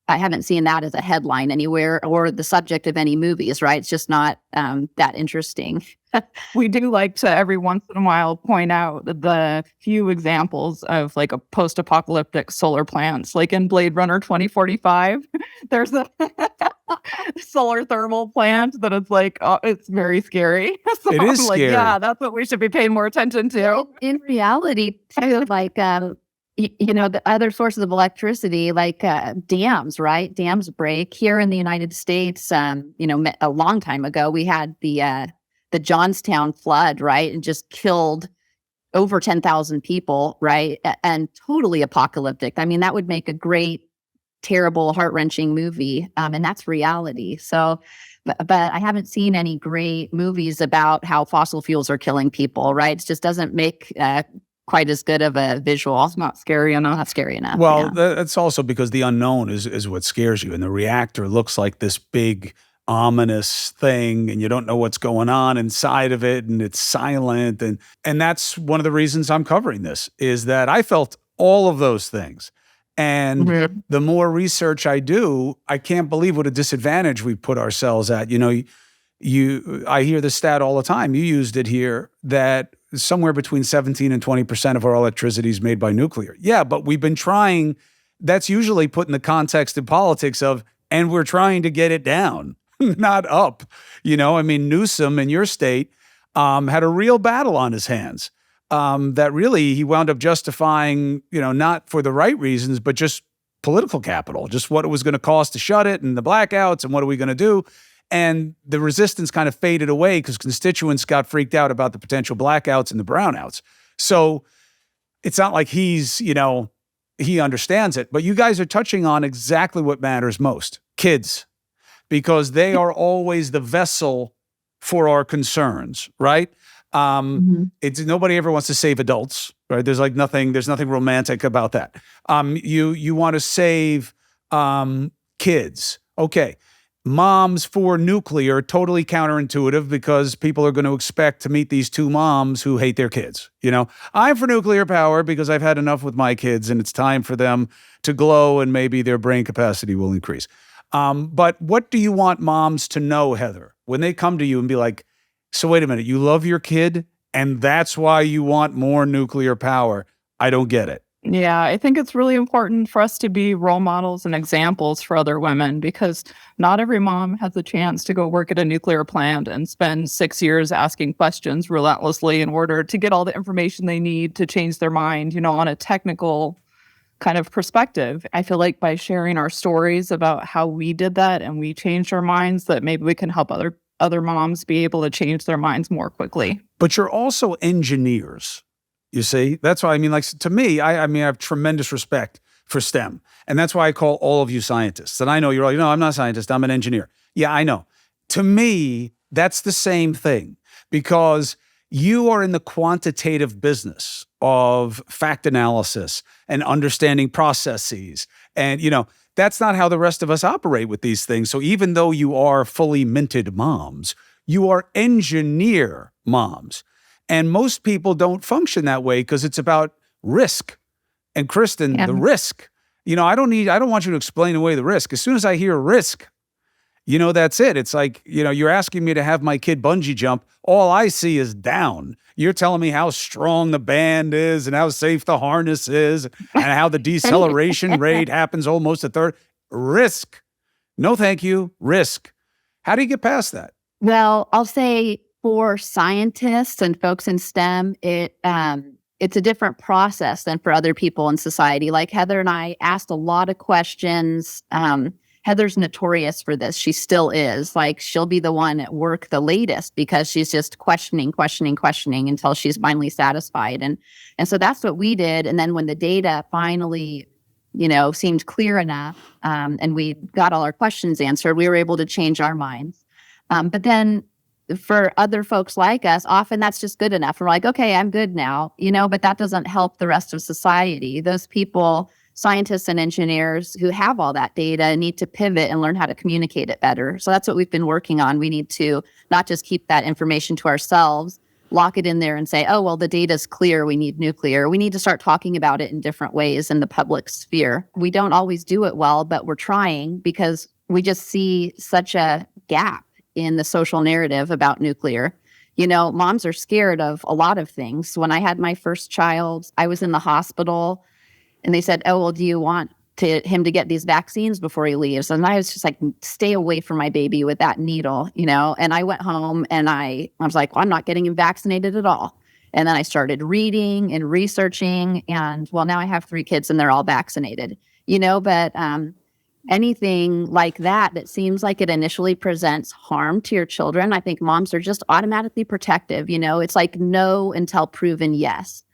I haven't seen that as a headline anywhere or the subject of any movies, right? It's just not that interesting. We do like to every once in a while point out the few examples of like a post-apocalyptic solar plants, like in Blade Runner 2045. There's a solar thermal plant that is like, it's very scary. So It is I'm like, scary. yeah, that's what we should be paying more attention to. In reality, too, like, the other sources of electricity, like dams, right? Dams break. Here in the United States, a long time ago, we had the Johnstown flood, right? And just killed over 10,000 people, right? And totally apocalyptic. I mean, that would make a great, terrible, heart-wrenching movie. And that's reality. So, but I haven't seen any great movies about how fossil fuels are killing people, right? It just doesn't make quite as good of a visual. It's not scary enough. Not scary enough. Well, yeah. that's also because the unknown is what scares you. And the reactor looks like this big, ominous thing, and you don't know what's going on inside of it, and it's silent. And that's one of the reasons I'm covering this, is that I felt all of those things. And the more research I do, I can't believe what a disadvantage we put ourselves at. I hear the stat all the time. You used it here that somewhere between 17 and 20% of our electricity is made by nuclear. Yeah, but we've been trying. That's usually put in the context of politics of, and we're trying to get it down, not up. Newsom in your state had a real battle on his hands. That really he wound up justifying, not for the right reasons, but just political capital, just what it was going to cost to shut it and the blackouts and what are we going to do. And the resistance kind of faded away because constituents got freaked out about the potential blackouts and the brownouts. So it's not like he understands it, but you guys are touching on exactly what matters most, kids, because they are always the vessel for our concerns, right? It's nobody ever wants to save adults, right? There's nothing romantic about that. You want to save kids. Okay. Moms for nuclear, totally counterintuitive, because people are going to expect to meet these two moms who hate their kids. I'm for nuclear power because I've had enough with my kids and it's time for them to glow and maybe their brain capacity will increase. But what do you want moms to know, Heather, when they come to you and be like, so wait a minute, you love your kid and that's why you want more nuclear power? I don't get it. Yeah, I think it's really important for us to be role models and examples for other women, because not every mom has a chance to go work at a nuclear plant and spend 6 years asking questions relentlessly in order to get all the information they need to change their mind, on a technical kind of perspective. I feel like by sharing our stories about how we did that and we changed our minds, that maybe we can help other moms be able to change their minds more quickly. But you're also engineers. You see, that's why to me, I have tremendous respect for STEM. And that's why I call all of you scientists. And I know you're like, no, I'm not a scientist, I'm an engineer. Yeah, I know. To me, that's the same thing, because You are in the quantitative business of fact analysis and understanding processes. And, that's not how the rest of us operate with these things. So even though you are fully minted moms, you are engineer moms. And most people don't function that way because it's about risk. And Kristin, the risk, I don't want you to explain away the risk. As soon as I hear risk, that's it. It's like, you're asking me to have my kid bungee jump. All I see is down. You're telling me how strong the band is and how safe the harness is and how the deceleration rate happens almost a third. Risk. No, thank you. Risk. How do you get past that? Well, I'll say for scientists and folks in STEM, it's a different process than for other people in society. Like Heather and I asked a lot of questions. Heather's notorious for this. She still is. Like, she'll be the one at work the latest because she's just questioning until she's finally satisfied. And so that's what we did. And then when the data finally, seemed clear enough, and we got all our questions answered, we were able to change our minds. But then for other folks like us, often that's just good enough. We're like, okay, I'm good now, but that doesn't help the rest of society. Those people, scientists and engineers who have all that data, need to pivot and learn how to communicate it better. So that's what we've been working on. We need to not just keep that information to ourselves, lock it in there and say, oh, well, the data's clear, we need nuclear. We need to start talking about it in different ways in the public sphere. We don't always do it well, but we're trying because we just see such a gap in the social narrative about nuclear. Moms are scared of a lot of things. When I had my first child, I was in the hospital and they said, oh, well, do you want him to get these vaccines before he leaves? And I was just like, stay away from my baby with that needle, And I went home and I was like, well, I'm not getting him vaccinated at all. And then I started reading and researching. And well, now I have 3 kids and they're all vaccinated, but anything like that seems like it initially presents harm to your children, I think moms are just automatically protective. It's like no until proven yes.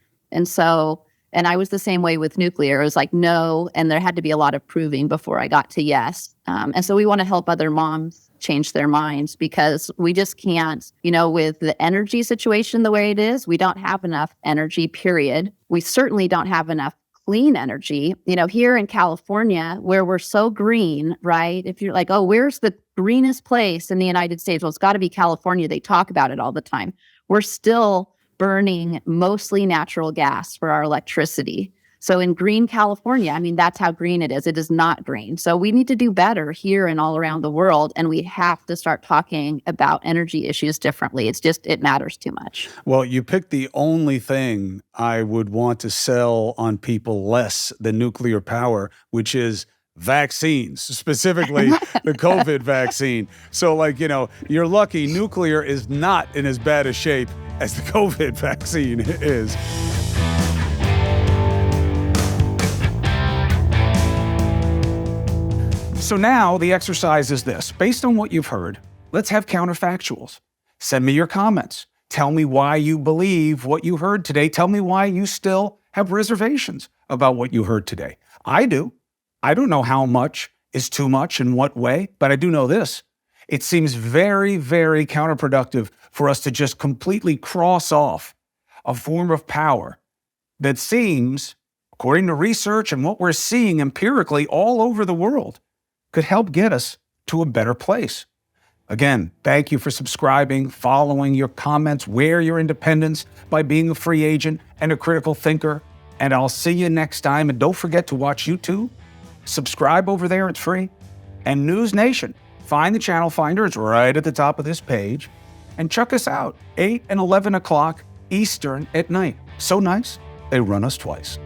And I was the same way with nuclear. It was like no, and there had to be a lot of proving before I got to yes. And so we want to help other moms change their minds because we just can't, with the energy situation the way it is, we don't have enough energy, period. We certainly don't have enough clean energy. Here in California, where we're so green, right? If you're like, oh, where's the greenest place in the United States? Well, it's got to be California. They talk about it all the time. We're still burning mostly natural gas for our electricity. So in green California, that's how green it is. It is not green. So we need to do better here and all around the world. And we have to start talking about energy issues differently. It matters too much. Well, you picked the only thing I would want to sell on people less than nuclear power, which is vaccines, specifically the COVID vaccine. So you're lucky nuclear is not in as bad a shape as the COVID vaccine is. So now the exercise is this. Based on what you've heard, let's have counterfactuals. Send me your comments. Tell me why you believe what you heard today. Tell me why you still have reservations about what you heard today. I do. I don't know how much is too much in what way, but I do know this. It seems very, very counterproductive for us to just completely cross off a form of power that seems, according to research and what we're seeing empirically all over the world, could help get us to a better place. Again, thank you for subscribing, following your comments, wear your independence by being a free agent and a critical thinker. And I'll see you next time. And don't forget to watch YouTube. Subscribe over there, it's free. And News Nation, find the channel finder, it's right at the top of this page. And check us out, 8 and 11 o'clock Eastern at night. So nice, they run us twice.